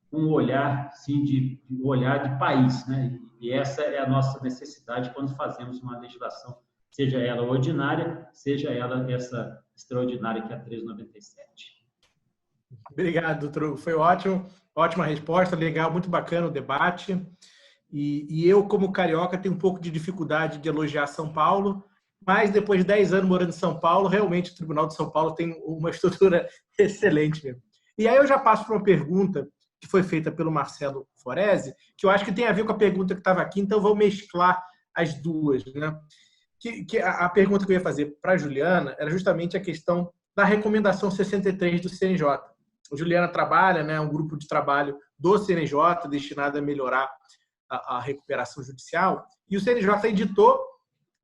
com um olhar, sim, um olhar de país, né? E essa é a nossa necessidade quando fazemos uma legislação, seja ela ordinária, seja ela essa extraordinária que é a 397. Obrigado, doutor Hugo. Foi ótimo, ótima resposta, legal, muito bacana o debate. E eu, como carioca, tenho um pouco de dificuldade de elogiar São Paulo, mas depois de 10 anos morando em São Paulo, realmente o Tribunal de São Paulo tem uma estrutura excelente mesmo. E aí eu já passo para uma pergunta que foi feita pelo Marcelo Foresi, que eu acho que tem a ver com a pergunta que estava aqui, então eu vou mesclar as duas, né? A pergunta que eu ia fazer para a Juliana era justamente a questão da recomendação 63 do CNJ. A Juliana trabalha, né, um grupo de trabalho do CNJ destinado a melhorar a recuperação judicial, e o CNJ editou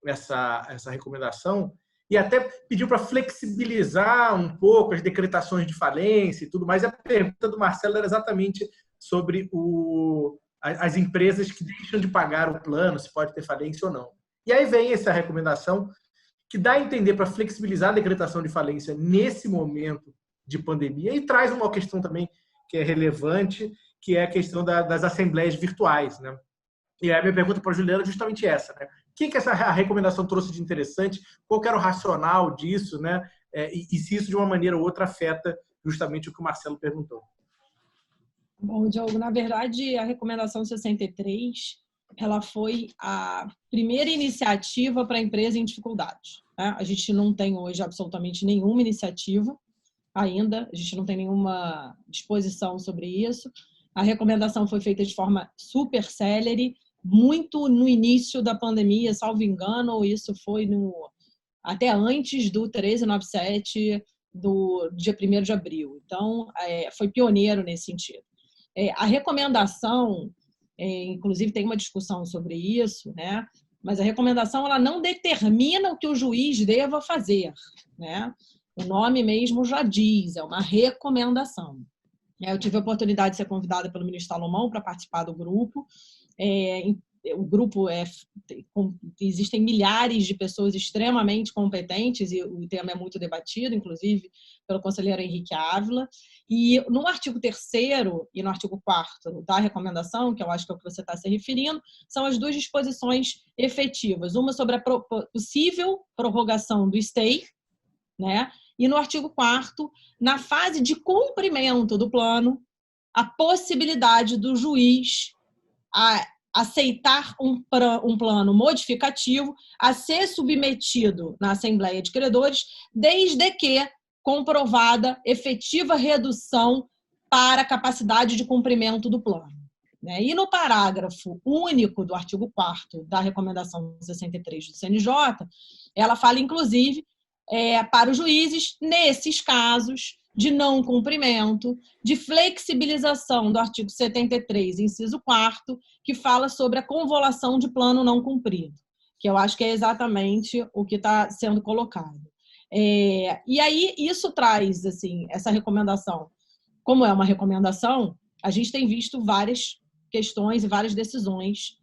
essa recomendação e até pediu para flexibilizar um pouco as decretações de falência e tudo mais. A pergunta do Marcelo era exatamente sobre as empresas que deixam de pagar o plano, se pode ter falência ou não. E aí vem essa recomendação que dá a entender para flexibilizar a decretação de falência nesse momento de pandemia e traz uma questão também que é relevante, que é a questão das assembleias virtuais, né? E aí a minha pergunta para a Juliana é justamente essa, né? O que essa recomendação trouxe de interessante? Qual que era o racional disso, né? E se isso de uma maneira ou outra afeta justamente o que o Marcelo perguntou. Bom, Diogo, na verdade, a recomendação 63, ela foi a primeira iniciativa para a empresa em dificuldades, né? A gente não tem hoje absolutamente nenhuma iniciativa ainda, a gente não tem nenhuma disposição sobre isso. A recomendação foi feita de forma super célere, muito no início da pandemia, salvo engano, isso foi até antes do 1397 do dia 1º de abril. Então, foi pioneiro nesse sentido. A recomendação, inclusive tem uma discussão sobre isso, né? Mas a recomendação ela não determina o que o juiz deva fazer, né? O nome mesmo já diz, é uma recomendação. Eu tive a oportunidade de ser convidada pelo ministro Salomão para participar do grupo. O grupo existem milhares de pessoas extremamente competentes e o tema é muito debatido, inclusive pelo conselheiro Henrique Ávila. E no artigo 3º e no artigo 4º da recomendação, que eu acho que é o que você está se referindo, são as duas disposições efetivas. Uma sobre a possível prorrogação do stay, né? E no artigo 4º, na fase de cumprimento do plano, a possibilidade do juiz aceitar um plano modificativo a ser submetido na Assembleia de Credores, desde que comprovada efetiva redução para a capacidade de cumprimento do plano. E no parágrafo único do artigo 4º da recomendação 63 do CNJ, ela fala, inclusive, para os juízes, nesses casos de não cumprimento, de flexibilização do artigo 73, inciso 4º, que fala sobre a convolução de plano não cumprido, que eu acho que é exatamente o que está sendo colocado. E aí, isso traz, assim, essa recomendação. Como é uma recomendação, a gente tem visto várias questões e várias decisões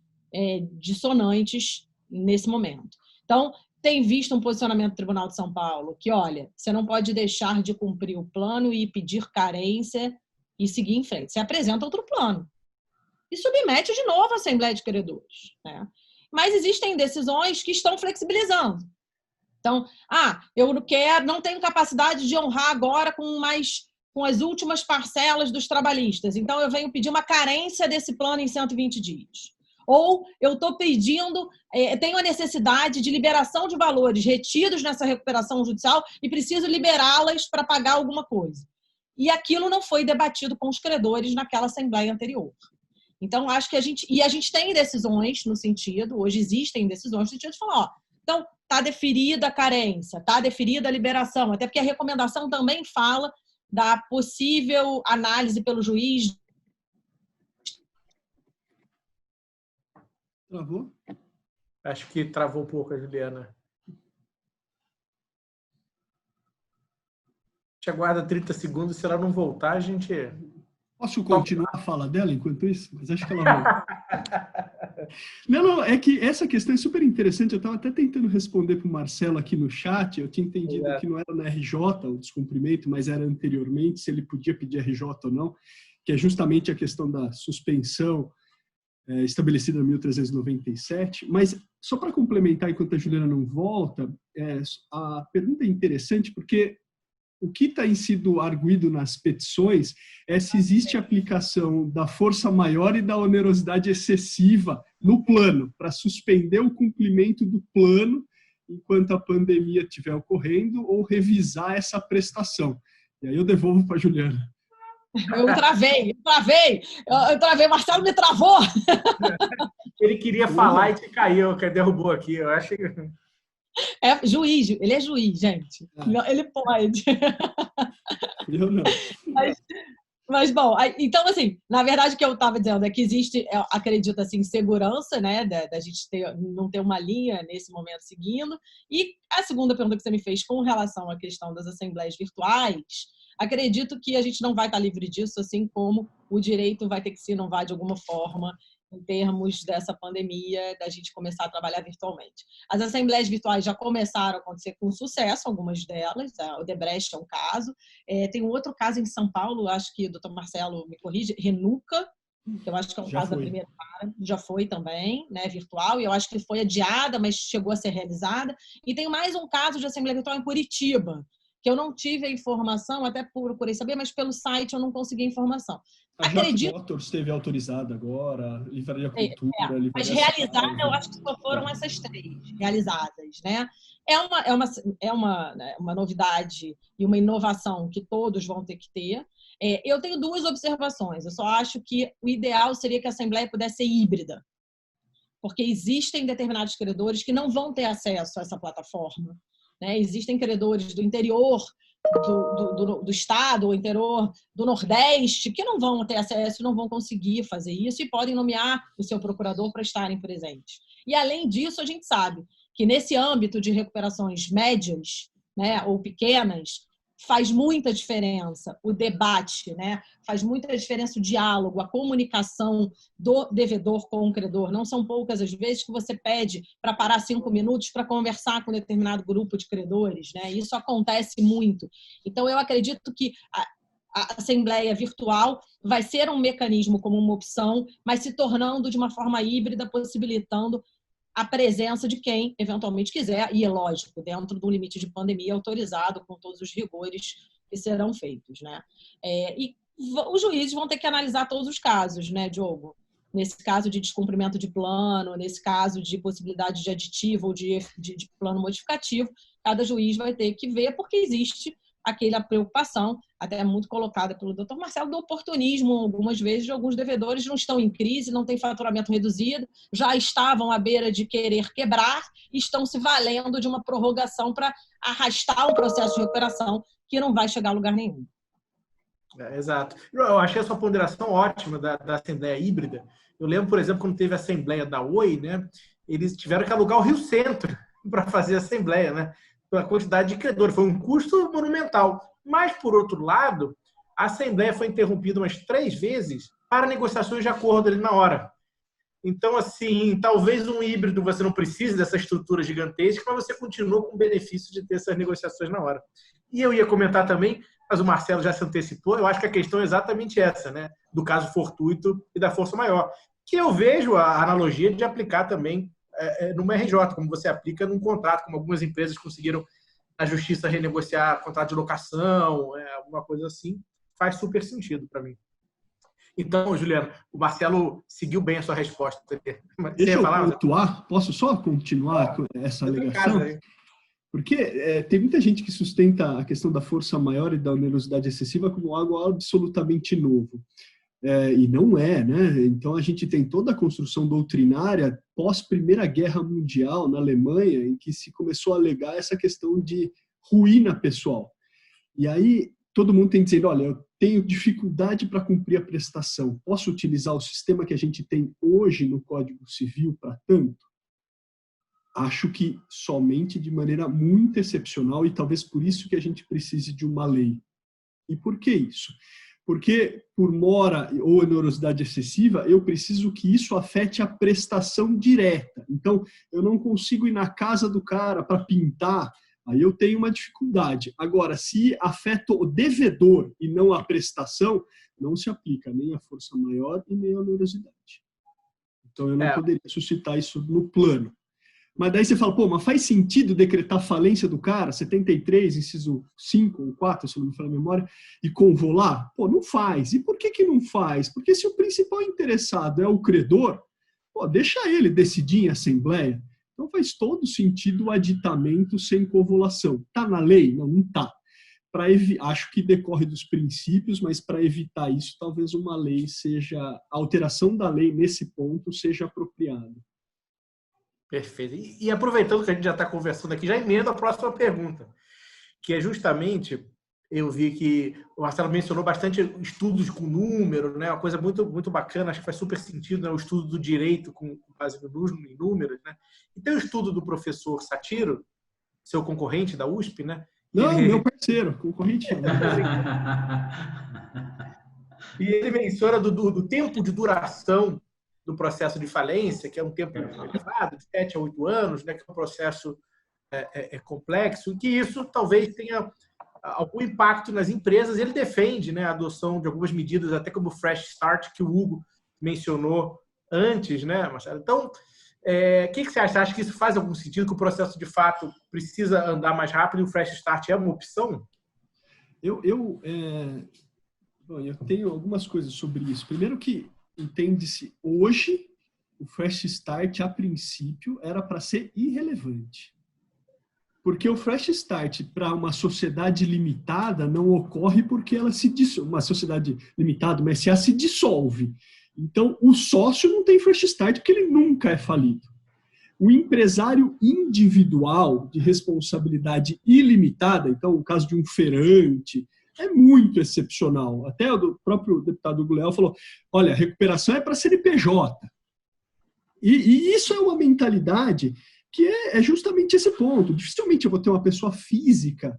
dissonantes nesse momento. Então, tem visto um posicionamento do Tribunal de São Paulo que, olha, você não pode deixar de cumprir o plano e pedir carência e seguir em frente. Você apresenta outro plano e submete de novo à Assembleia de Credores, né? mas existem decisões que estão flexibilizando. Então, eu não tenho capacidade de honrar agora com as últimas parcelas dos trabalhistas, então eu venho pedir uma carência desse plano em 120 dias. Ou eu estou pedindo, tenho a necessidade de liberação de valores retidos nessa recuperação judicial e preciso liberá-las para pagar alguma coisa. E aquilo não foi debatido com os credores naquela assembleia anterior. Então, acho que a gente tem decisões no sentido, hoje existem decisões no sentido de falar, então, está deferida a carência, está deferida a liberação, até porque a recomendação também fala da possível análise pelo juiz. Travou? Acho que travou um pouco a Juliana. A gente aguarda 30 segundos, se ela não voltar, a gente... Posso continuar a fala dela enquanto isso? Mas acho que ela vai. Não, é que essa questão é super interessante. Eu estava até tentando responder para o Marcelo aqui no chat. Eu tinha entendido que não era na RJ o descumprimento, mas era anteriormente, se ele podia pedir RJ ou não, que é justamente a questão da suspensão estabelecida em 1397. Mas, só para complementar, enquanto a Juliana não volta, a pergunta é interessante porque o que tem sido arguido nas petições é se existe aplicação da força maior e da onerosidade excessiva no plano, para suspender o cumprimento do plano enquanto a pandemia estiver ocorrendo ou revisar essa prestação. E aí eu devolvo para a Juliana. Eu travei. Marcelo me travou. Ele queria falar e te caiu, que derrubou aqui. Eu acho que... Juiz, ele é juiz, gente. Não, ele pode. Eu não. Mas, bom, então, assim, na verdade, o que eu estava dizendo é que existe, eu acredito, assim, segurança, né, da gente não ter uma linha nesse momento seguindo. E a segunda pergunta que você me fez com relação à questão das assembleias virtuais, acredito que a gente não vai estar livre disso, assim como o direito vai ter que se inovar de alguma forma em termos dessa pandemia, da gente começar a trabalhar virtualmente. As assembleias virtuais já começaram a acontecer com sucesso, algumas delas, o Odebrecht é um caso. Tem um outro caso em São Paulo, acho que o doutor Marcelo me corrige, Renuca, que eu acho que é um caso da primeira vara, já foi também, né, virtual, e eu acho que foi adiada, mas chegou a ser realizada. E tem mais um caso de assembleia virtual em Curitiba, que eu não tive a informação, até procurei saber, mas pelo site eu não consegui a informação. A Jato Motors esteve autorizada agora, Livraria Cultura... Livraria mas realizada, eu acho que só foram essas 3 realizadas, né? É uma novidade e uma inovação que todos vão ter que ter. Eu tenho 2 observações. Eu só acho que o ideal seria que a Assembleia pudesse ser híbrida, porque existem determinados credores que não vão ter acesso a essa plataforma. Né? Existem credores do interior do estado, ou interior do Nordeste, que não vão ter acesso, não vão conseguir fazer isso e podem nomear o seu procurador para estarem presentes. E, além disso, a gente sabe que nesse âmbito de recuperações médias, né, ou pequenas, faz muita diferença o debate, né? Faz muita diferença o diálogo, a comunicação do devedor com o credor. Não são poucas as vezes que você pede para parar 5 minutos para conversar com um determinado grupo de credores, né? Isso acontece muito. Então, eu acredito que a assembleia virtual vai ser um mecanismo como uma opção, mas se tornando de uma forma híbrida, possibilitando a presença de quem eventualmente quiser, e é lógico, dentro do limite de pandemia autorizado, com todos os rigores que serão feitos, né? E os juízes vão ter que analisar todos os casos, né, Diogo? Nesse caso de descumprimento de plano, nesse caso de possibilidade de aditivo ou de plano modificativo, cada juiz vai ter que ver, porque existe aquela preocupação, até muito colocada pelo doutor Marcelo, do oportunismo, algumas vezes, de alguns devedores não estão em crise, não têm faturamento reduzido, já estavam à beira de querer quebrar e estão se valendo de uma prorrogação para arrastar um processo de recuperação que não vai chegar a lugar nenhum. Exato. Eu achei a sua ponderação ótima da Assembleia híbrida. Eu lembro, por exemplo, quando teve a Assembleia da Oi, né, eles tiveram que alugar o Rio Centro para fazer a Assembleia, né? A quantidade de credores. Foi um custo monumental. Mas, por outro lado, a Assembleia foi interrompida umas 3 vezes para negociações de acordo ali na hora. Então, assim, talvez um híbrido você não precise dessa estrutura gigantesca, mas você continua com o benefício de ter essas negociações na hora. E eu ia comentar também, mas o Marcelo já se antecipou, eu acho que a questão é exatamente essa, né? Do caso fortuito e da força maior. Que eu vejo a analogia de aplicar também numa RJ, como você aplica num contrato, como algumas empresas conseguiram na justiça renegociar contrato de locação, alguma coisa assim, faz super sentido para mim. Então, Juliano, o Marcelo seguiu bem a sua resposta. Deixa eu pontuar, posso só continuar com essa alegação? Porque tem muita gente que sustenta a questão da força maior e da onerosidade excessiva como algo absolutamente novo. E não é, né? Então a gente tem toda a construção doutrinária pós-Primeira Guerra Mundial na Alemanha, em que se começou a alegar essa questão de ruína pessoal. E aí todo mundo tem dizendo, olha, eu tenho dificuldade para cumprir a prestação. Posso utilizar o sistema que a gente tem hoje no Código Civil para tanto? Acho que somente de maneira muito excepcional, e talvez por isso que a gente precise de uma lei. E por que isso? Porque por mora ou onerosidade excessiva, eu preciso que isso afete a prestação direta. Então, eu não consigo ir na casa do cara para pintar, aí eu tenho uma dificuldade. Agora, se afeta o devedor e não a prestação, não se aplica nem a força maior e nem a onerosidade. Então, eu não poderia suscitar isso no plano. Mas daí você fala, mas faz sentido decretar falência do cara, 73, inciso 5 ou 4, se não me falha a memória, e convolar? Não faz. E por que não faz? Porque se o principal interessado é o credor, deixa ele decidir em assembleia. Então faz todo sentido o aditamento sem convolação. Está na lei? Não está. Acho que decorre dos princípios, mas para evitar isso, talvez uma lei seja, a alteração da lei nesse ponto seja apropriada. Perfeito. E aproveitando que a gente já está conversando aqui, já emendo a próxima pergunta, que é justamente, eu vi que o Marcelo mencionou bastante estudos com número, né? Uma coisa muito, muito bacana, acho que faz super sentido, né? O estudo do direito com base em números, né? E tem o estudo do professor Satiro, seu concorrente da USP, né? Não, meu parceiro, concorrente. E ele menciona do tempo de duração do processo de falência, que é um tempo elevado, de 7 a 8 anos, né, que é um processo complexo, e que isso talvez tenha algum impacto nas empresas. Ele defende, né, a adoção de algumas medidas, até como o Fresh Start, que o Hugo mencionou antes, né, Marcelo? Então, o que você acha? Acha que isso faz algum sentido, que o processo, de fato, precisa andar mais rápido e o Fresh Start é uma opção? Eu tenho algumas coisas sobre isso. Primeiro que entende-se hoje, o Fresh Start, a princípio, era para ser irrelevante. Porque o Fresh Start, para uma sociedade limitada, não ocorre porque ela se dissolve. Uma sociedade limitada, uma SA, se dissolve. Então, o sócio não tem Fresh Start porque ele nunca é falido. O empresário individual, de responsabilidade ilimitada, então, o caso de um feirante, é muito excepcional. Até o próprio deputado Hugo Leal falou, olha, a recuperação é para CNPJ. E isso é uma mentalidade que é justamente esse ponto. Dificilmente eu vou ter uma pessoa física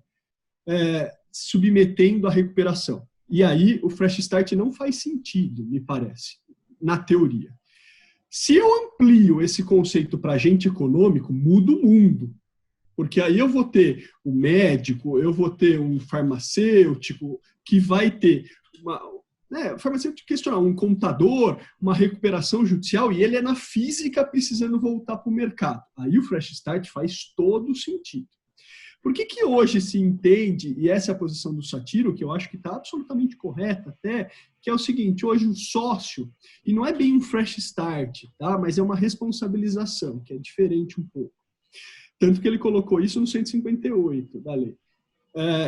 submetendo a recuperação. E aí o Fresh Start não faz sentido, me parece, na teoria. Se eu amplio esse conceito para agente econômico, muda o mundo. Porque aí eu vou ter um médico, eu vou ter um farmacêutico que vai ter farmacêutico questionar, um contador, uma recuperação judicial, e ele é na física precisando voltar para o mercado. Aí o Fresh Start faz todo sentido. Por que hoje se entende, e essa é a posição do Satiro, que eu acho que está absolutamente correta até, que é o seguinte, hoje o sócio, e não é bem um Fresh Start, tá? Mas é uma responsabilização, que é diferente um pouco. Tanto que ele colocou isso no 158 da lei.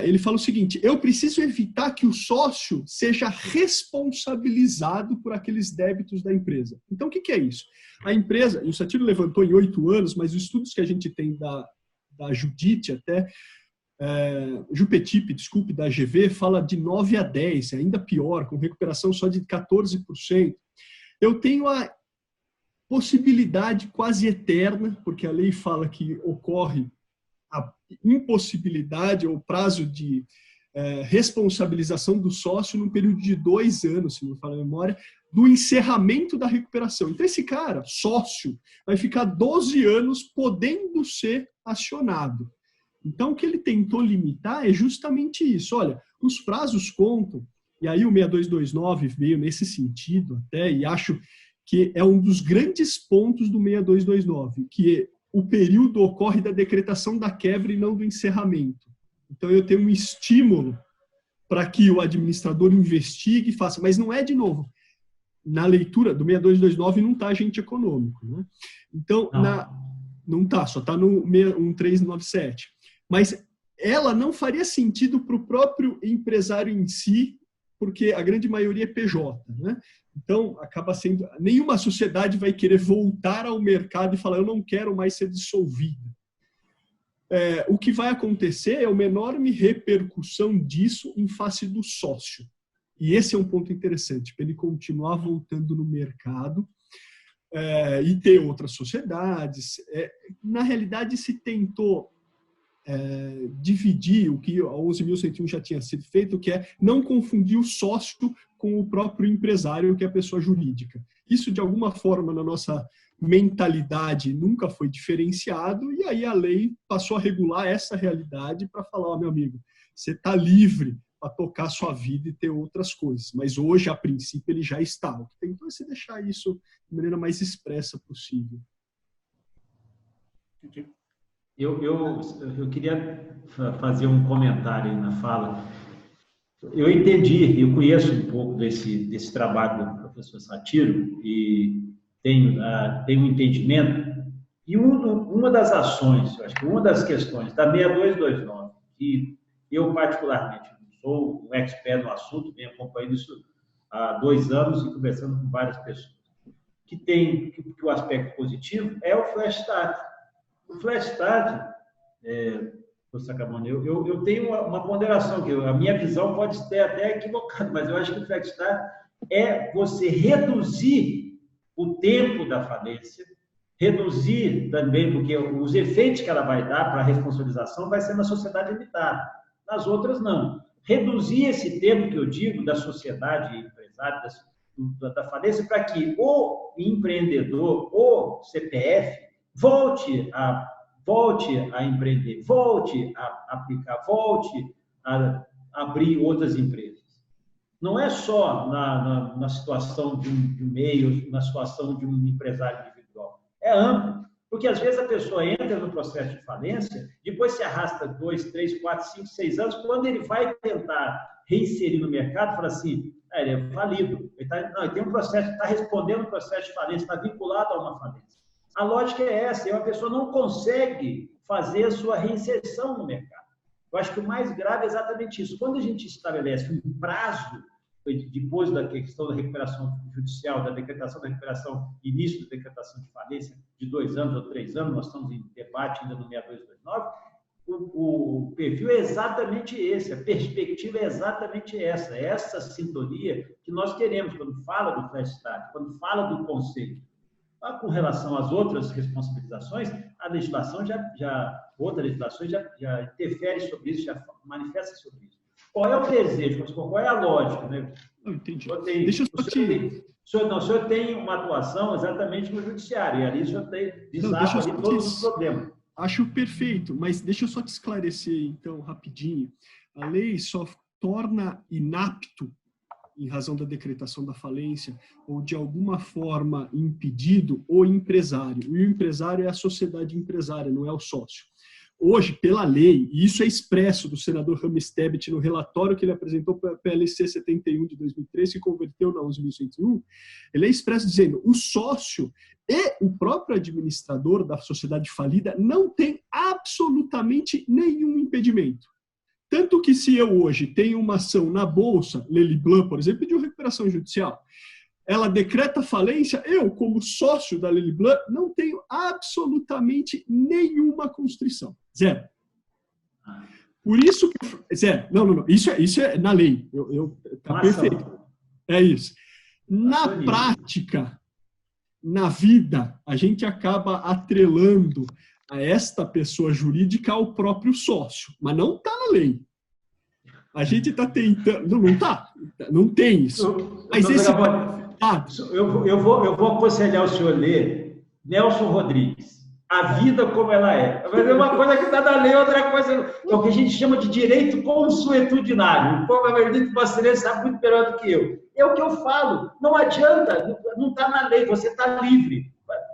Ele fala o seguinte, eu preciso evitar que o sócio seja responsabilizado por aqueles débitos da empresa. Então, o que é isso? A empresa, e o Satiro levantou em 8 anos, mas os estudos que a gente tem da Judite até, Jupetip, desculpe, da GV, fala de 9 a 10, ainda pior, com recuperação só de 14%. Eu tenho a possibilidade quase eterna, porque a lei fala que ocorre a impossibilidade ou prazo de responsabilização do sócio num período de 2 anos, se não me falha a memória, do encerramento da recuperação. Então esse cara, sócio, vai ficar 12 anos podendo ser acionado. Então o que ele tentou limitar é justamente isso. Olha, os prazos contam, e aí o 6229 veio nesse sentido até, e acho que é um dos grandes pontos do 6229, que o período ocorre da decretação da quebra e não do encerramento. Então, eu tenho um estímulo para que o administrador investigue e faça, mas não é, de novo, na leitura do 6229 não está agente econômico, né? Então, não está, só está no 1397. Mas ela não faria sentido para o próprio empresário em si, porque a grande maioria é PJ, né? Então, acaba sendo... Nenhuma sociedade vai querer voltar ao mercado e falar, eu não quero mais ser dissolvida. O que vai acontecer é uma enorme repercussão disso em face do sócio. E esse é um ponto interessante, para ele continuar voltando no mercado e ter outras sociedades. Na realidade, se tentou dividir o que a 11.101 já tinha sido feito, que é não confundir o sócio com o próprio empresário, que é a pessoa jurídica. Isso, de alguma forma, na nossa mentalidade, nunca foi diferenciado, e aí a lei passou a regular essa realidade para falar, meu amigo, você está livre para tocar a sua vida e ter outras coisas. Mas hoje, a princípio, ele já está. O que tentou é se deixar isso de maneira mais expressa possível. Eu queria fazer um comentário aí na fala. Eu entendi, eu conheço um pouco desse trabalho do professor Satiro e tenho um entendimento. E uma das ações, eu acho que uma das questões da 6229, que eu particularmente não sou um expert no assunto, venho acompanhando isso há 2 anos e conversando com várias pessoas, que o aspecto positivo é o flash start. O flash start, professor Sacramone, eu tenho uma ponderação, que a minha visão pode ser até equivocada, mas eu acho que o flash start é você reduzir o tempo da falência, reduzir também, porque os efeitos que ela vai dar para a responsabilização vai ser na sociedade limitada, nas outras não. Reduzir esse tempo que eu digo da sociedade empresária, da falência, para que o empreendedor, o CPF, volte a empreender, volte a aplicar, volte a abrir outras empresas. Não é só na situação de um meio, na situação de um empresário individual. É amplo, porque às vezes a pessoa entra no processo de falência, depois se arrasta 2, 3, 4, 5, 6 anos, quando ele vai tentar reinserir no mercado, fala assim, ele é falido, ele tem um processo, está respondendo um processo de falência, está vinculado a uma falência. A lógica é essa, a pessoa não consegue fazer a sua reinserção no mercado. Eu acho que o mais grave é exatamente isso. Quando a gente estabelece um prazo, depois da questão da recuperação judicial, da decretação da recuperação, início da decretação de falência, de 2 anos ou 3 anos, nós estamos em debate ainda no 6229, o perfil é exatamente esse, a perspectiva é exatamente essa sintonia que nós queremos quando fala do flash start, quando fala do conceito. Com relação às outras responsabilizações, a legislação outra legislação já interfere sobre isso, já manifesta sobre isso. Qual é o desejo? Qual é a lógica? Né? Não, entendi. O senhor tem uma atuação exatamente no judiciário, e ali o senhor desarma todos os problemas. Acho perfeito, mas deixa eu só te esclarecer, então, rapidinho. A lei só torna inapto, em razão da decretação da falência, ou de alguma forma impedido, o empresário. E o empresário é a sociedade empresária, não é o sócio. Hoje, pela lei, e isso é expresso do senador Rames Tebet no relatório que ele apresentou para a PLC 71 de 2003, que converteu na 11.101, ele é expresso dizendo o sócio e o próprio administrador da sociedade falida não tem absolutamente nenhum impedimento. Tanto que se eu hoje tenho uma ação na Bolsa, Lely Blanc, por exemplo, pediu recuperação judicial, ela decreta falência, eu, como sócio da Lely Blanc, não tenho absolutamente nenhuma constrição. Zero. Por isso que... Zero. Não. Isso é na lei. Tá perfeito. É isso. Na prática, na vida, a gente acaba atrelando a esta pessoa jurídica ao próprio sócio, mas não está na lei. A gente está tentando... Não está. Não tem isso. Mas eu vou aconselhar o senhor ler Nelson Rodrigues. a vida como ela é. Mas é uma coisa que está na lei, outra coisa é o que a gente chama de direito consuetudinário. O povo de Vossa sabe muito melhor do que eu. É o que eu falo. Não adianta, não está na lei, você está livre.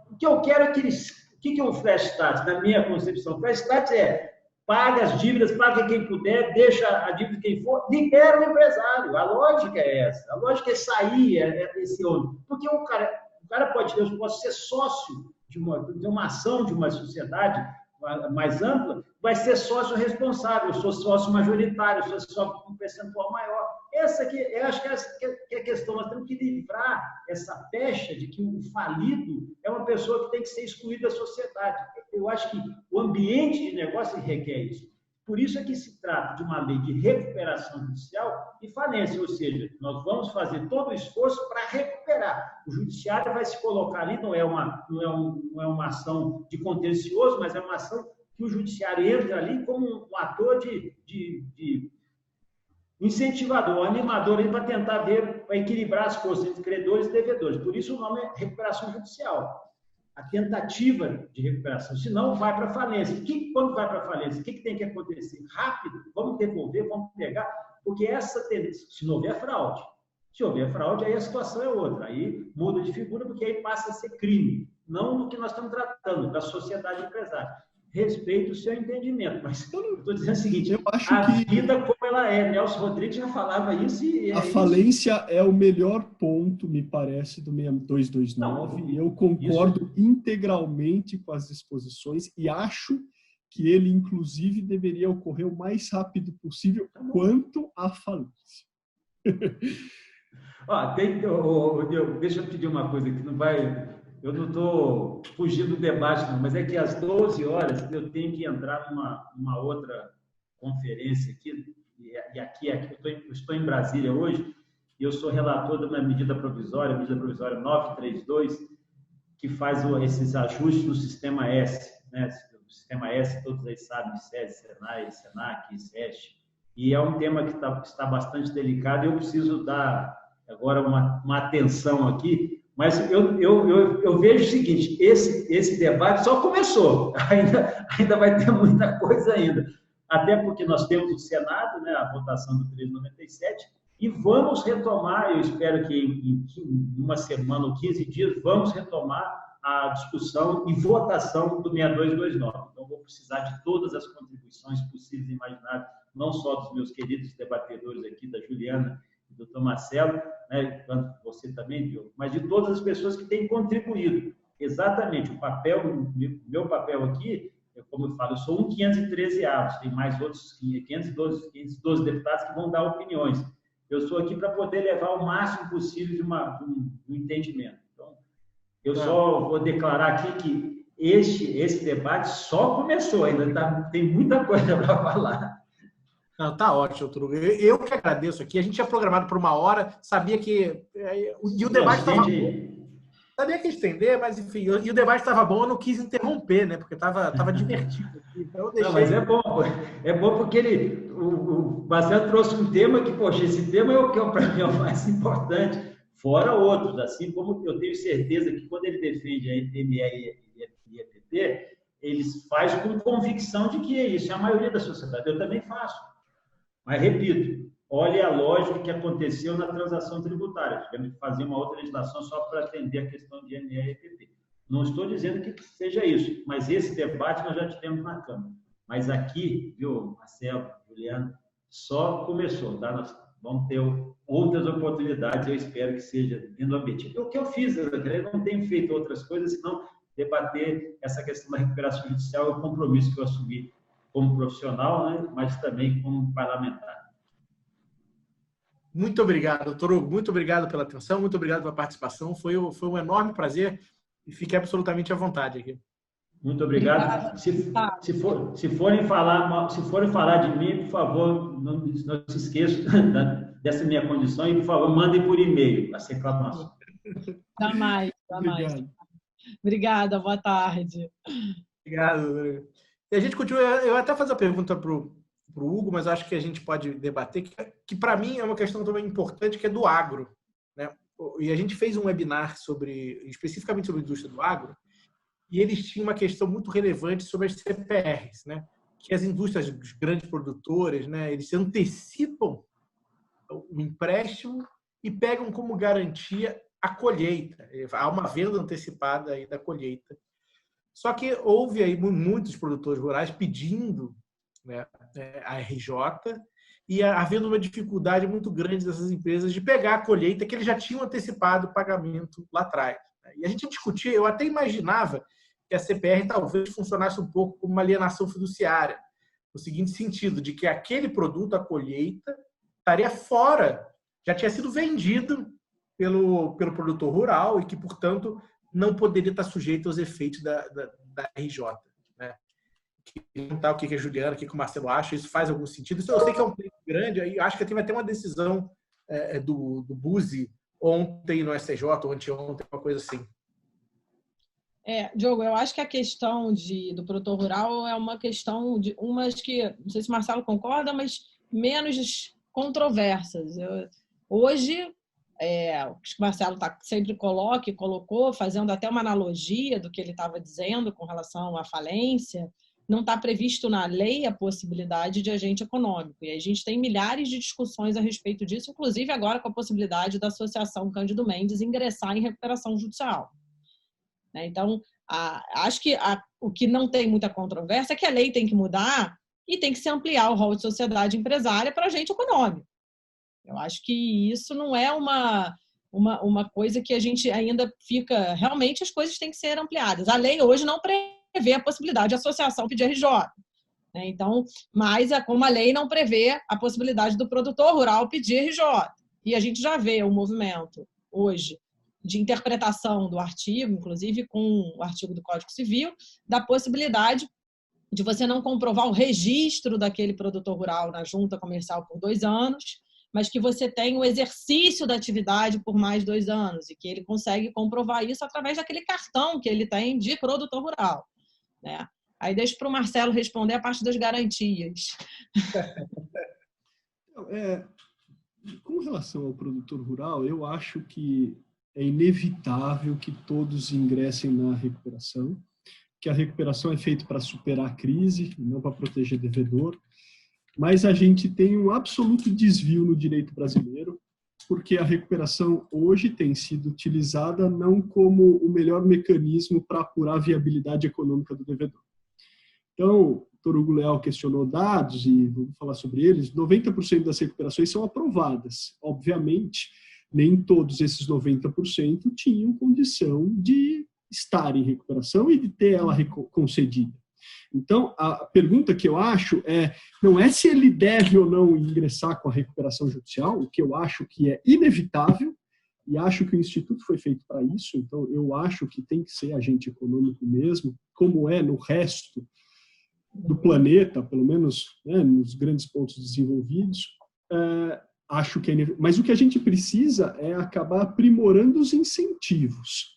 O que eu quero é que eles... O que é o flash tax, na minha concepção? O flash tax é paga as dívidas, paga quem puder, deixa a dívida quem for, libera o empresário. A lógica é essa. A lógica é sair esse outro. Porque o cara pode, eu posso ser sócio de uma ação de uma sociedade mais ampla, vai ser sócio responsável, eu sou sócio majoritário, eu sou sócio com um percentual maior. Essa aqui, eu acho que essa que é a questão. Nós temos que livrar essa pecha de que o falido é uma pessoa que tem que ser excluída da sociedade. Eu acho que o ambiente de negócio requer isso. Por isso é que se trata de uma lei de recuperação judicial e falência, ou seja, nós vamos fazer todo o esforço para recuperar. O judiciário vai se colocar ali, não é uma ação de contencioso, mas é uma ação que o judiciário entra ali como um ator de incentivador, um animador para tentar ver, para equilibrar as forças entre credores e devedores. Por isso o nome é recuperação judicial. A tentativa de recuperação, senão vai para a falência. Quando vai para a falência, o que tem que acontecer? Rápido, vamos devolver, vamos pegar, porque essa tendência, se não houver fraude, aí a situação é outra, aí muda de figura, porque aí passa a ser crime, não do que nós estamos tratando, da sociedade empresária. Respeito o seu entendimento, mas eu estou dizendo o seguinte, a vida como ela é, Nelson Rodrigues já falava isso. A falência é o melhor ponto, me parece, do 6229, e eu concordo integralmente com as disposições e acho que ele, inclusive, deveria ocorrer o mais rápido possível quanto à falência. Deixa eu pedir uma coisa que não vai... Eu não estou fugindo do debate, não, mas é que às 12 horas eu tenho que entrar numa outra conferência aqui, e aqui eu estou em Brasília hoje, e eu sou relator da minha medida provisória 932, que faz esses ajustes no Sistema S, né? O Sistema S, todos aí sabem, SESI, SENAI, SENAC, SESC, e é um tema que está bastante delicado, e eu preciso dar agora uma atenção aqui. Mas eu vejo o seguinte, esse debate só começou, ainda vai ter muita coisa ainda, até porque nós temos o Senado, né, a votação do 397, e vamos retomar, eu espero que em uma semana ou 15 dias, vamos retomar a discussão e votação do 6229. Então, vou precisar de todas as contribuições possíveis e imagináveis, não só dos meus queridos debatedores aqui, da Juliana, do Dr. Marcelo, né, você também, Diogo, mas de todas as pessoas que têm contribuído. Exatamente, o meu papel aqui, como eu falo, eu sou 513 avos, tem mais outros 512 deputados que vão dar opiniões. Eu sou aqui para poder levar o máximo possível de um entendimento. Então, eu só vou declarar aqui que esse debate só começou, ainda tem muita coisa para falar. Não, tá ótimo, Turugo. Eu que agradeço aqui. A gente tinha programado por 1 hora, sabia que... E o debate estava bom. Sabia que ia estender, mas enfim, e o debate estava bom, eu não quis interromper, né? Porque estava divertido aqui. Então eu deixei... Não, mas é bom porque o Marcelo trouxe um tema que, poxa, esse tema é o que para mim é o mais importante, fora outros, assim como eu tenho certeza que quando ele defende a ME e EPP, eles fazem com convicção de que isso é a maioria da sociedade. Eu também faço. Mas, repito, olhe a lógica que aconteceu na transação tributária. Tivemos que fazer uma outra legislação só para atender a questão de ME e EPP. Não estou dizendo que seja isso, mas esse debate nós já tivemos na Câmara. Mas aqui, viu, Marcelo, Juliano, só começou, tá? Nós vamos ter outras oportunidades, eu espero que seja dentro do ambiente. O que eu fiz, eu não tenho feito outras coisas, senão debater essa questão da recuperação judicial, é o compromisso que eu assumi como profissional, né, mas também como parlamentar. Muito obrigado, doutor Hugo. Muito obrigado pela atenção, muito obrigado pela participação. Foi um enorme prazer e fique absolutamente à vontade aqui. Muito obrigado. Se forem falar de mim, por favor, não se esqueçam dessa minha condição e, por favor, mandem por e-mail as reclamações. Jamais. Obrigada, boa tarde. Obrigado. E a gente continua, eu até fazer a pergunta para o Hugo, mas acho que a gente pode debater, que para mim é uma questão também importante, que é do agro, né? E a gente fez um webinar especificamente sobre a indústria do agro, e eles tinham uma questão muito relevante sobre as CPRs, né? Que as indústrias, os grandes produtores, né, eles antecipam o empréstimo e pegam como garantia a colheita. Há uma venda antecipada aí da colheita. Só que houve aí muitos produtores rurais pedindo, né, a RJ, e havendo uma dificuldade muito grande dessas empresas de pegar a colheita que eles já tinham antecipado o pagamento lá atrás. E a gente discutia, eu até imaginava que a CPR talvez funcionasse um pouco como uma alienação fiduciária, no seguinte sentido, de que aquele produto, a colheita, estaria fora, já tinha sido vendido pelo produtor rural e que, portanto, não poderia estar sujeito aos efeitos da RJ. Né? Perguntar o que a Juliana, o que o Marcelo acha, isso faz algum sentido? Isso eu sei que é um tempo grande, aí acho que vai ter uma decisão do BUSI ontem no STJ, ou anteontem, uma coisa assim. Diogo, eu acho que a questão do produtor rural é uma questão de umas que, não sei se o Marcelo concorda, mas menos controversas. Hoje, o que o Marcelo sempre colocou, fazendo até uma analogia do que ele estava dizendo com relação à falência, não está previsto na lei a possibilidade de agente econômico. E a gente tem milhares de discussões a respeito disso, inclusive agora com a possibilidade da Associação Cândido Mendes ingressar em recuperação judicial. Então, acho que o que não tem muita controvérsia é que a lei tem que mudar e tem que se ampliar o rol de sociedade empresária para agente econômico. Eu acho que isso não é uma coisa que a gente ainda fica... Realmente, as coisas têm que ser ampliadas. A lei hoje não prevê a possibilidade de associação pedir RJ. Então, mas como a lei não prevê a possibilidade do produtor rural pedir RJ. E a gente já vê o movimento hoje de interpretação do artigo, inclusive com o artigo do Código Civil, da possibilidade de você não comprovar o registro daquele produtor rural na junta comercial por 2 anos, mas que você tem o exercício da atividade por mais 2 anos e que ele consegue comprovar isso através daquele cartão que ele tem de produtor rural. Né? Aí deixo para o Marcelo responder a parte das garantias. Com relação ao produtor rural, eu acho que é inevitável que todos ingressem na recuperação, que a recuperação é feita para superar a crise, não para proteger devedor, mas a gente tem um absoluto desvio no direito brasileiro, porque a recuperação hoje tem sido utilizada não como o melhor mecanismo para apurar a viabilidade econômica do devedor. Então, o Dr. Hugo Leal questionou dados, e vamos falar sobre eles, 90% das recuperações são aprovadas. Obviamente, nem todos esses 90% tinham condição de estar em recuperação e de ter ela concedida. Então, a pergunta que eu acho não é se ele deve ou não ingressar com a recuperação judicial, o que eu acho que é inevitável, e acho que o Instituto foi feito para isso, então eu acho que tem que ser agente econômico mesmo, como é no resto do planeta, pelo menos, né, nos grandes pontos desenvolvidos, acho que mas o que a gente precisa é acabar aprimorando os incentivos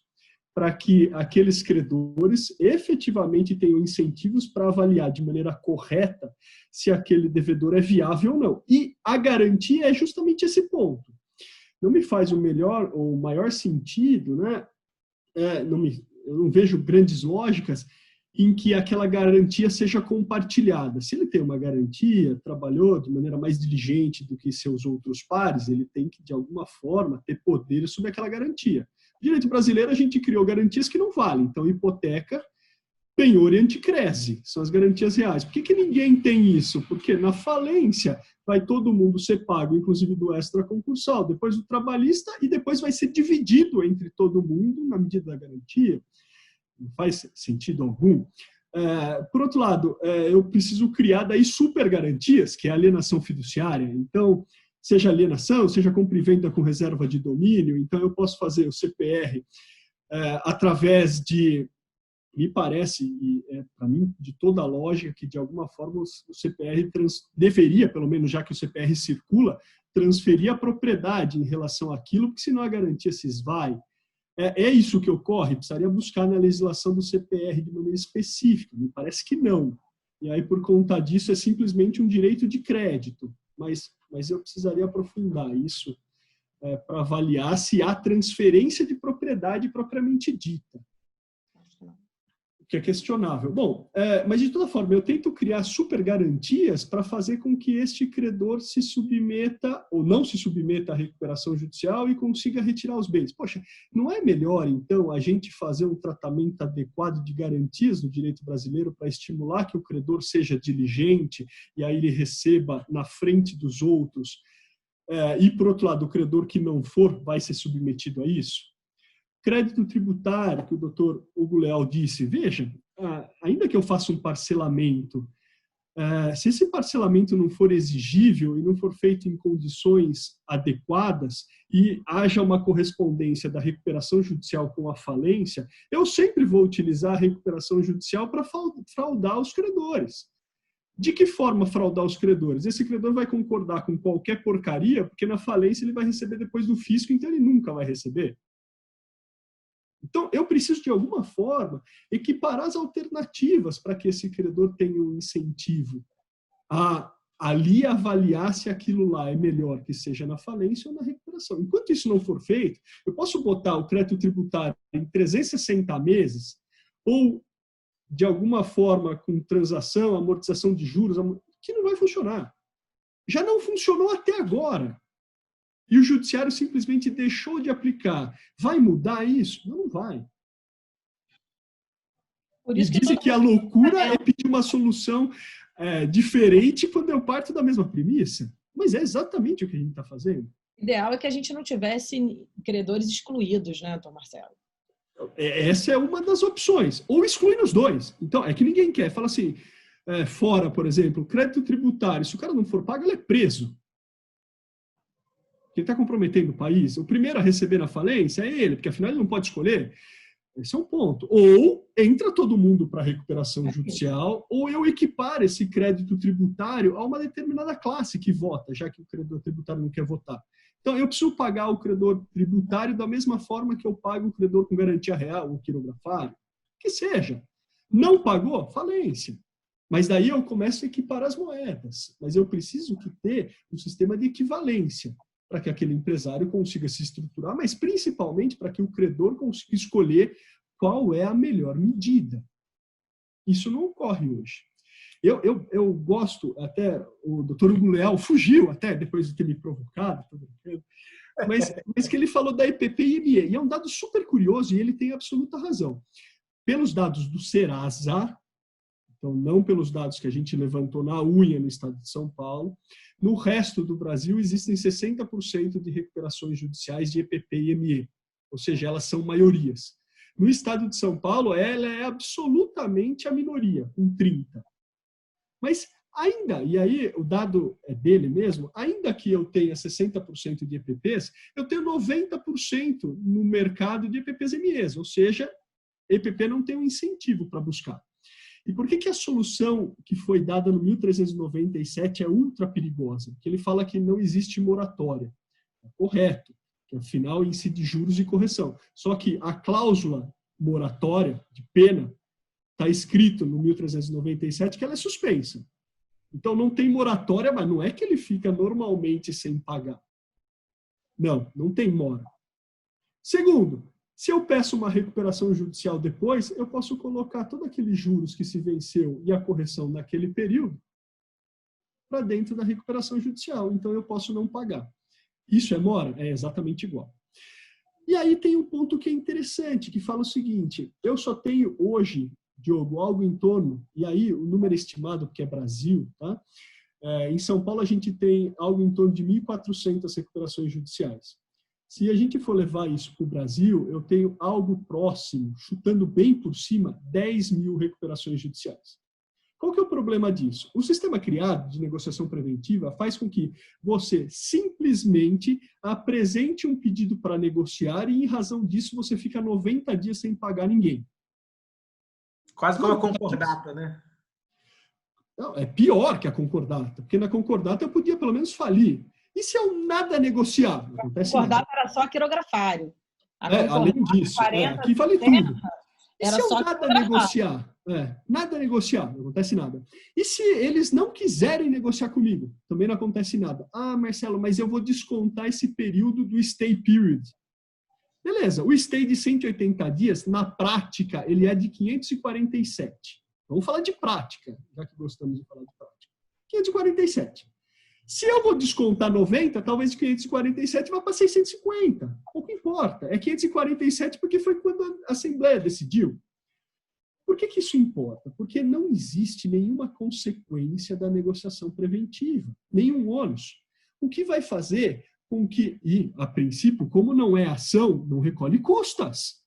para que aqueles credores efetivamente tenham incentivos para avaliar de maneira correta se aquele devedor é viável ou não. E a garantia é justamente esse ponto. Não me faz o melhor ou o maior sentido, né? Eu não vejo grandes lógicas em que aquela garantia seja compartilhada. Se ele tem uma garantia, trabalhou de maneira mais diligente do que seus outros pares, ele tem que, de alguma forma, ter poder sobre aquela garantia. No direito brasileiro, a gente criou garantias que não valem. Então, hipoteca, penhor e anticrese são as garantias reais. Por que ninguém tem isso? Porque na falência vai todo mundo ser pago, inclusive do extraconcursal, depois do trabalhista, e depois vai ser dividido entre todo mundo na medida da garantia. Não faz sentido algum. Por outro lado, eu preciso criar daí super garantias, que é a alienação fiduciária. Então, seja alienação, seja compra e venda com reserva de domínio, então eu posso fazer o CPR através de, me parece, e para mim, de toda a lógica, que de alguma forma o CPR deveria, pelo menos já que o CPR circula, transferir a propriedade em relação àquilo, porque senão a garantia se esvai. É isso que ocorre? Precisaria buscar na legislação do CPR de maneira específica. Me parece que não. E aí, por conta disso, é simplesmente um direito de crédito. Mas eu precisaria aprofundar isso para avaliar se há transferência de propriedade propriamente dita. que é questionável. Bom, mas de toda forma, eu tento criar super garantias para fazer com que este credor se submeta ou não se submeta à recuperação judicial e consiga retirar os bens. Poxa, não é melhor, então, a gente fazer um tratamento adequado de garantias no direito brasileiro para estimular que o credor seja diligente e aí ele receba na frente dos outros e, por outro lado, o credor que não for vai ser submetido a isso? Crédito tributário, que o doutor Hugo Leal disse, veja, ainda que eu faça um parcelamento, se esse parcelamento não for exigível e não for feito em condições adequadas e haja uma correspondência da recuperação judicial com a falência, eu sempre vou utilizar a recuperação judicial para fraudar os credores. De que forma fraudar os credores? Esse credor vai concordar com qualquer porcaria, porque na falência ele vai receber depois do fisco, então ele nunca vai receber. Então, eu preciso, de alguma forma, equiparar as alternativas para que esse credor tenha um incentivo a ali avaliar se aquilo lá é melhor que seja na falência ou na recuperação. Enquanto isso não for feito, eu posso botar o crédito tributário em 360 meses ou, de alguma forma, com transação, amortização de juros, que não vai funcionar. Já não funcionou até agora. E o judiciário simplesmente deixou de aplicar. Vai mudar isso? Não vai. Por isso e dizem que a loucura é pedir uma solução diferente quando eu parto da mesma premissa. Mas é exatamente o que a gente está fazendo. O ideal é que a gente não tivesse credores excluídos, né, Dr. Marcelo? Essa é uma das opções. Ou excluir os dois. Então, é que ninguém quer. Fala assim, fora, por exemplo, crédito tributário. Se o cara não for pago, ele é preso. Ele está comprometendo o país. O primeiro a receber na falência é ele, porque afinal ele não pode escolher. Esse é um ponto. Ou entra todo mundo para a recuperação judicial, ou eu equipar esse crédito tributário a uma determinada classe que vota, já que o credor tributário não quer votar. Então, eu preciso pagar o credor tributário da mesma forma que eu pago o credor com garantia real, ou quirografário, que seja. Não pagou? Falência. Mas daí eu começo a equipar as moedas. Mas eu preciso ter um sistema de equivalência, para que aquele empresário consiga se estruturar, mas principalmente para que o credor consiga escolher qual é a melhor medida. Isso não ocorre hoje. Eu gosto, até o doutor Hugo Leal fugiu até, depois de ter me provocado, mas que ele falou da EPP e IME, e é um dado super curioso, e ele tem absoluta razão. Pelos dados do Serasa, então não pelos dados que a gente levantou na unha no estado de São Paulo, no resto do Brasil existem 60% de recuperações judiciais de EPP e IME, ou seja, elas são maiorias. No estado de São Paulo, ela é absolutamente a minoria, com 30%. Mas ainda, e aí o dado é dele mesmo, ainda que eu tenha 60% de EPPs, eu tenho 90% no mercado de EPPs e IMEs, ou seja, EPP não tem um incentivo para buscar. E por que a solução que foi dada no 1397 é ultra perigosa? Porque ele fala que não existe moratória. É correto, que afinal incide juros e correção. Só que a cláusula moratória de pena está escrito no 1397 que ela é suspensa. Então não tem moratória, mas não é que ele fica normalmente sem pagar. Não, não tem mora. Segundo, se eu peço uma recuperação judicial depois, eu posso colocar todos aqueles juros que se venceu e a correção naquele período para dentro da recuperação judicial. Então, eu posso não pagar. Isso é mora? É exatamente igual. E aí tem um ponto que é interessante, que fala o seguinte, eu só tenho hoje, Diogo, algo em torno, e aí o número estimado, que é Brasil, tá? Em São Paulo a gente tem algo em torno de 1.400 recuperações judiciais. Se a gente for levar isso para o Brasil, eu tenho algo próximo, chutando bem por cima, 10.000 recuperações judiciais. Qual que é o problema disso? O sistema criado de negociação preventiva faz com que você simplesmente apresente um pedido para negociar e, em razão disso, você fica 90 dias sem pagar ninguém. Quase como a concordata, né? Não, é pior que a concordata, porque na concordata eu podia pelo menos falir. E se eu nada negociar? Não acontece nada. Concordata era só quirografário. Além disso, aqui vale tudo. E se eu nada negociar? Nada negociar, não acontece nada. E se eles não quiserem negociar comigo? Também não acontece nada. Ah, Marcelo, mas eu vou descontar esse período do stay period. Beleza, o stay de 180 dias, na prática, ele é de 547. Vamos falar de prática, já que gostamos de falar de prática. 547. Se eu vou descontar 90, talvez de 547 vá para 650. Pouco importa. É 547 porque foi quando a Assembleia decidiu. Por que isso importa? Porque não existe nenhuma consequência da negociação preventiva, nenhum ônus. O que vai fazer com que, e a princípio, como não é ação, não recolhe custas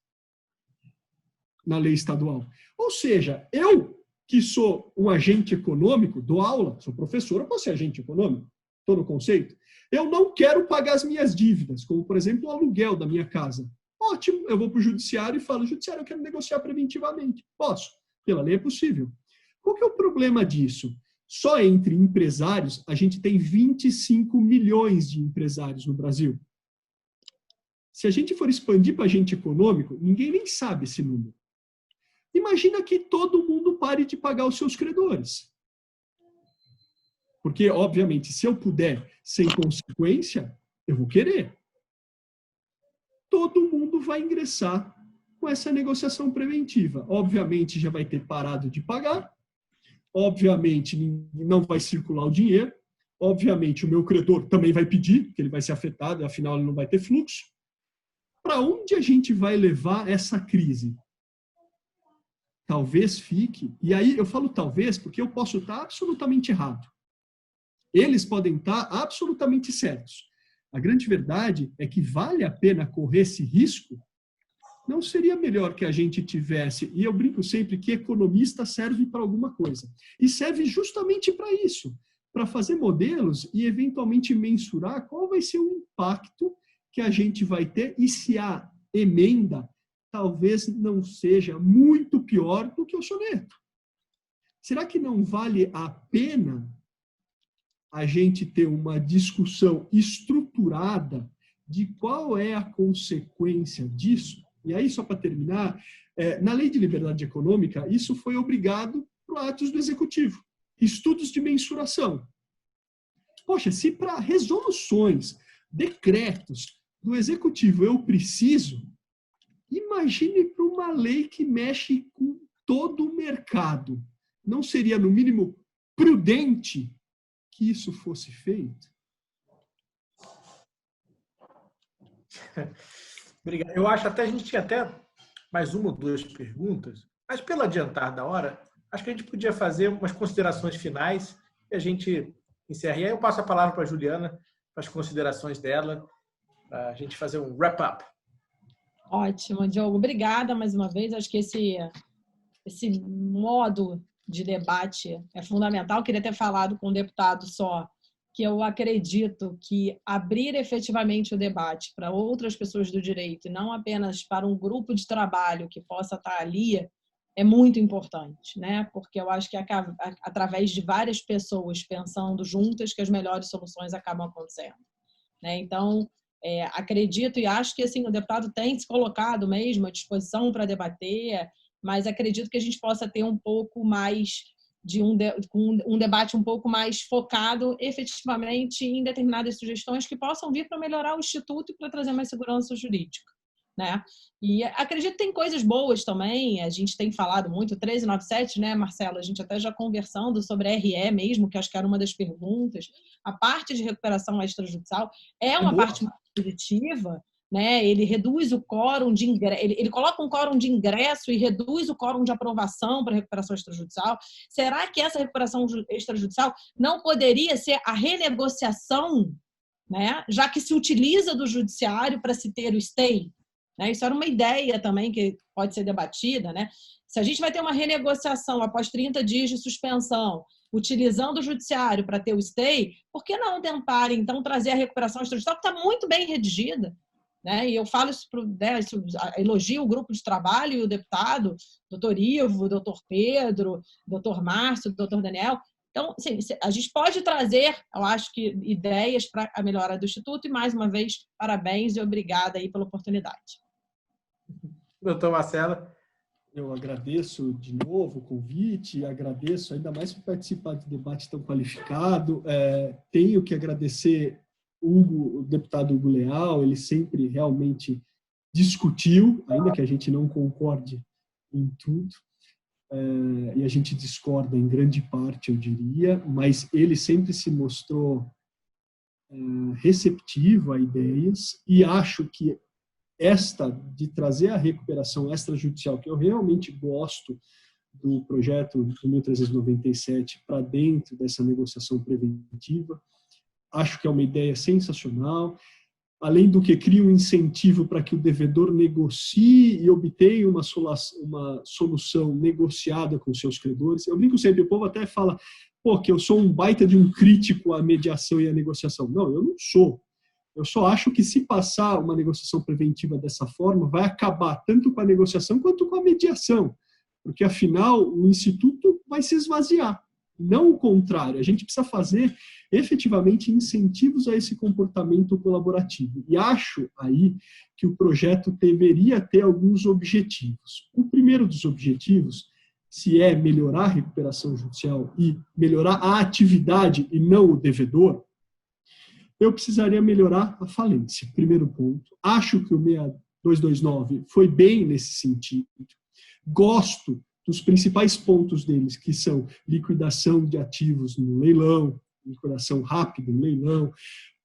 na lei estadual. Ou seja, eu que sou um agente econômico, dou aula, sou professor, eu posso ser agente econômico, estou no conceito. Eu não quero pagar as minhas dívidas, como, por exemplo, o aluguel da minha casa. Ótimo, eu vou para o judiciário e falo, judiciário, eu quero negociar preventivamente. Posso, pela lei é possível. Qual que é o problema disso? Só entre empresários, a gente tem 25 milhões de empresários no Brasil. Se a gente for expandir para agente econômico, ninguém nem sabe esse número. Imagina que todo mundo pare de pagar os seus credores. Porque, obviamente, se eu puder, sem consequência, eu vou querer. Todo mundo vai ingressar com essa negociação preventiva. Obviamente, já vai ter parado de pagar. Obviamente, não vai circular o dinheiro. Obviamente, o meu credor também vai pedir, porque ele vai ser afetado, afinal, ele não vai ter fluxo. Para onde a gente vai levar essa crise? Talvez fique, e aí eu falo talvez porque eu posso estar absolutamente errado. Eles podem estar absolutamente certos. A grande verdade é que vale a pena correr esse risco? Não seria melhor que a gente tivesse, e eu brinco sempre que economista serve para alguma coisa, e serve justamente para isso, para fazer modelos e eventualmente mensurar qual vai ser o impacto que a gente vai ter e se a emenda talvez não seja muito pior do que o soneto. Será que não vale a pena a gente ter uma discussão estruturada de qual é a consequência disso? E aí, só para terminar, na Lei de Liberdade Econômica, isso foi obrigado por atos do Executivo. Estudos de mensuração. Poxa, se para resoluções, decretos do Executivo eu preciso, imagine para uma lei que mexe com todo o mercado. Não seria, no mínimo, prudente que isso fosse feito? Obrigado. Eu acho até a gente tinha até mais uma ou duas perguntas, mas pelo adiantar da hora, acho que a gente podia fazer umas considerações finais e a gente encerra. E aí eu passo a palavra para a Juliana, para as considerações dela, para a gente fazer um wrap-up. Ótimo, Diogo. Obrigada mais uma vez. Acho que esse modo de debate é fundamental. Queria ter falado com o deputado só que eu acredito que abrir efetivamente o debate para outras pessoas do direito e não apenas para um grupo de trabalho que possa estar ali é muito importante, né? Porque eu acho que através de várias pessoas pensando juntas que as melhores soluções acabam acontecendo, né? Então, acredito e acho que assim, o deputado tem se colocado mesmo à disposição para debater, mas acredito que a gente possa ter um pouco mais de um debate um pouco mais focado efetivamente em determinadas sugestões que possam vir para melhorar o Instituto e para trazer mais segurança jurídica, né? E acredito que tem coisas boas também, a gente tem falado muito, 1397, né, Marcelo? A gente até já conversando sobre a RE mesmo, que acho que era uma das perguntas. A parte de recuperação extrajudicial é uma parte muito positiva, né? Ele reduz o quórum de ingresso, ele coloca um quórum de ingresso e reduz o quórum de aprovação para a recuperação extrajudicial. Será que essa recuperação extrajudicial não poderia ser a renegociação, né? Já que se utiliza do judiciário para se ter o stay? Né? Isso era uma ideia também que pode ser debatida, né? Se a gente vai ter uma renegociação após 30 dias de suspensão, utilizando o judiciário para ter o stay, por que não tentar, então, trazer a recuperação extrajudicial, que está muito bem redigida? Né? E eu falo isso, elogio o grupo de trabalho e o deputado, doutor Ivo, doutor Pedro, doutor Márcio, doutor Daniel. Então, assim, a gente pode trazer, eu acho que, ideias para a melhora do Instituto e, mais uma vez, parabéns e obrigada aí pela oportunidade. Doutor Marcelo. Eu agradeço de novo o convite, agradeço ainda mais por participar de debate tão qualificado. Tenho que agradecer o deputado Hugo Leal, ele sempre realmente discutiu, ainda que a gente não concorde em tudo, e a gente discorda em grande parte, eu diria, mas ele sempre se mostrou receptivo a ideias, e acho que esta de trazer a recuperação extrajudicial, que eu realmente gosto do projeto do 1397 para dentro dessa negociação preventiva, acho que é uma ideia sensacional, além do que cria um incentivo para que o devedor negocie e obtenha uma solução negociada com seus credores. Eu brinco sempre, o povo até fala, pô, que eu sou um baita de um crítico à mediação e à negociação. Não, eu não sou. Eu só acho que se passar uma negociação preventiva dessa forma, vai acabar tanto com a negociação quanto com a mediação, porque afinal o instituto vai se esvaziar. Não o contrário, a gente precisa fazer efetivamente incentivos a esse comportamento colaborativo. E acho aí que o projeto deveria ter alguns objetivos. O primeiro dos objetivos, se é melhorar a recuperação judicial e melhorar a atividade e não o devedor, eu precisaria melhorar a falência. Primeiro ponto. Acho que o 6229 foi bem nesse sentido. Gosto dos principais pontos deles, que são liquidação de ativos no leilão, liquidação rápida em leilão,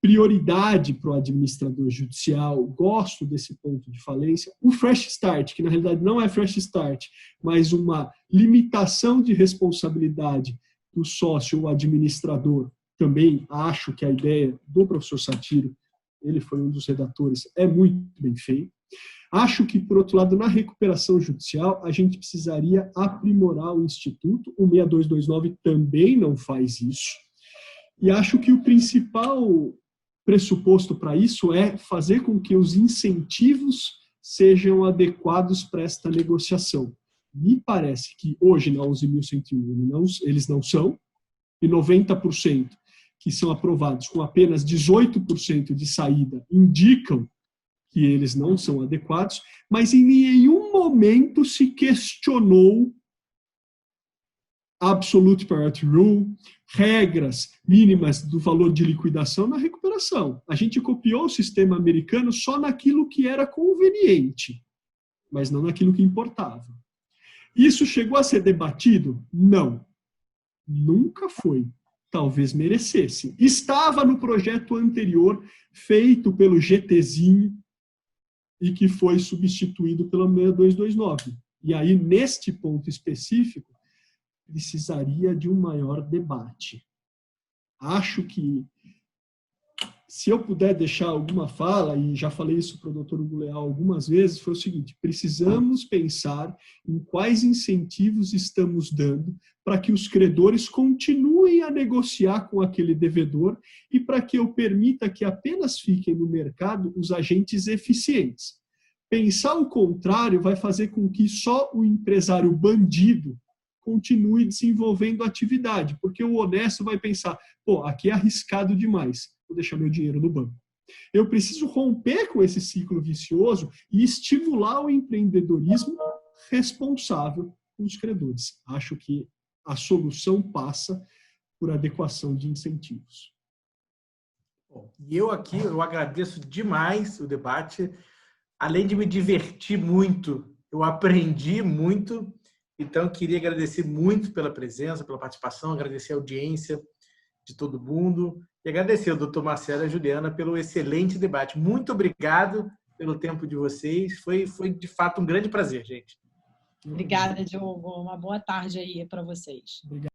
prioridade para o administrador judicial, gosto desse ponto de falência. O fresh start, que na realidade não é fresh start, mas uma limitação de responsabilidade do sócio ou administrador, também acho que a ideia do professor Satiro, ele foi um dos redatores, é muito bem feita. Acho que, por outro lado, na recuperação judicial, a gente precisaria aprimorar o Instituto. O 6229 também não faz isso. E acho que o principal pressuposto para isso é fazer com que os incentivos sejam adequados para esta negociação. Me parece que hoje, na 11.101, eles não são, e 90% que são aprovados com apenas 18% de saída indicam que eles não são adequados, mas em nenhum momento se questionou Absolute Priority Rule, regras mínimas do valor de liquidação na recuperação. A gente copiou o sistema americano só naquilo que era conveniente, mas não naquilo que importava. Isso chegou a ser debatido? Não. Nunca foi. Talvez merecesse. Estava no projeto anterior, feito pelo GTzinho, e que foi substituído pela 6229. E aí, neste ponto específico, precisaria de um maior debate. Acho que, se eu puder deixar alguma fala, e já falei isso para o doutor Hugo Leal algumas vezes, foi o seguinte: precisamos pensar em quais incentivos estamos dando para que os credores continuem a negociar com aquele devedor e para que eu permita que apenas fiquem no mercado os agentes eficientes. Pensar o contrário vai fazer com que só o empresário bandido continue desenvolvendo a atividade, porque o honesto vai pensar, pô, aqui é arriscado demais, vou deixar meu dinheiro no banco. Eu preciso romper com esse ciclo vicioso e estimular o empreendedorismo responsável com os credores. Acho que a solução passa por adequação de incentivos. Bom, e eu agradeço demais o debate. Além de me divertir muito, eu aprendi muito. Então, queria agradecer muito pela presença, pela participação, agradecer a audiência de todo mundo e agradecer ao Dr. Marcelo e a Juliana pelo excelente debate. Muito obrigado pelo tempo de vocês. Foi de fato um grande prazer, gente. Obrigada, Diogo. Uma boa tarde aí para vocês. Obrigado.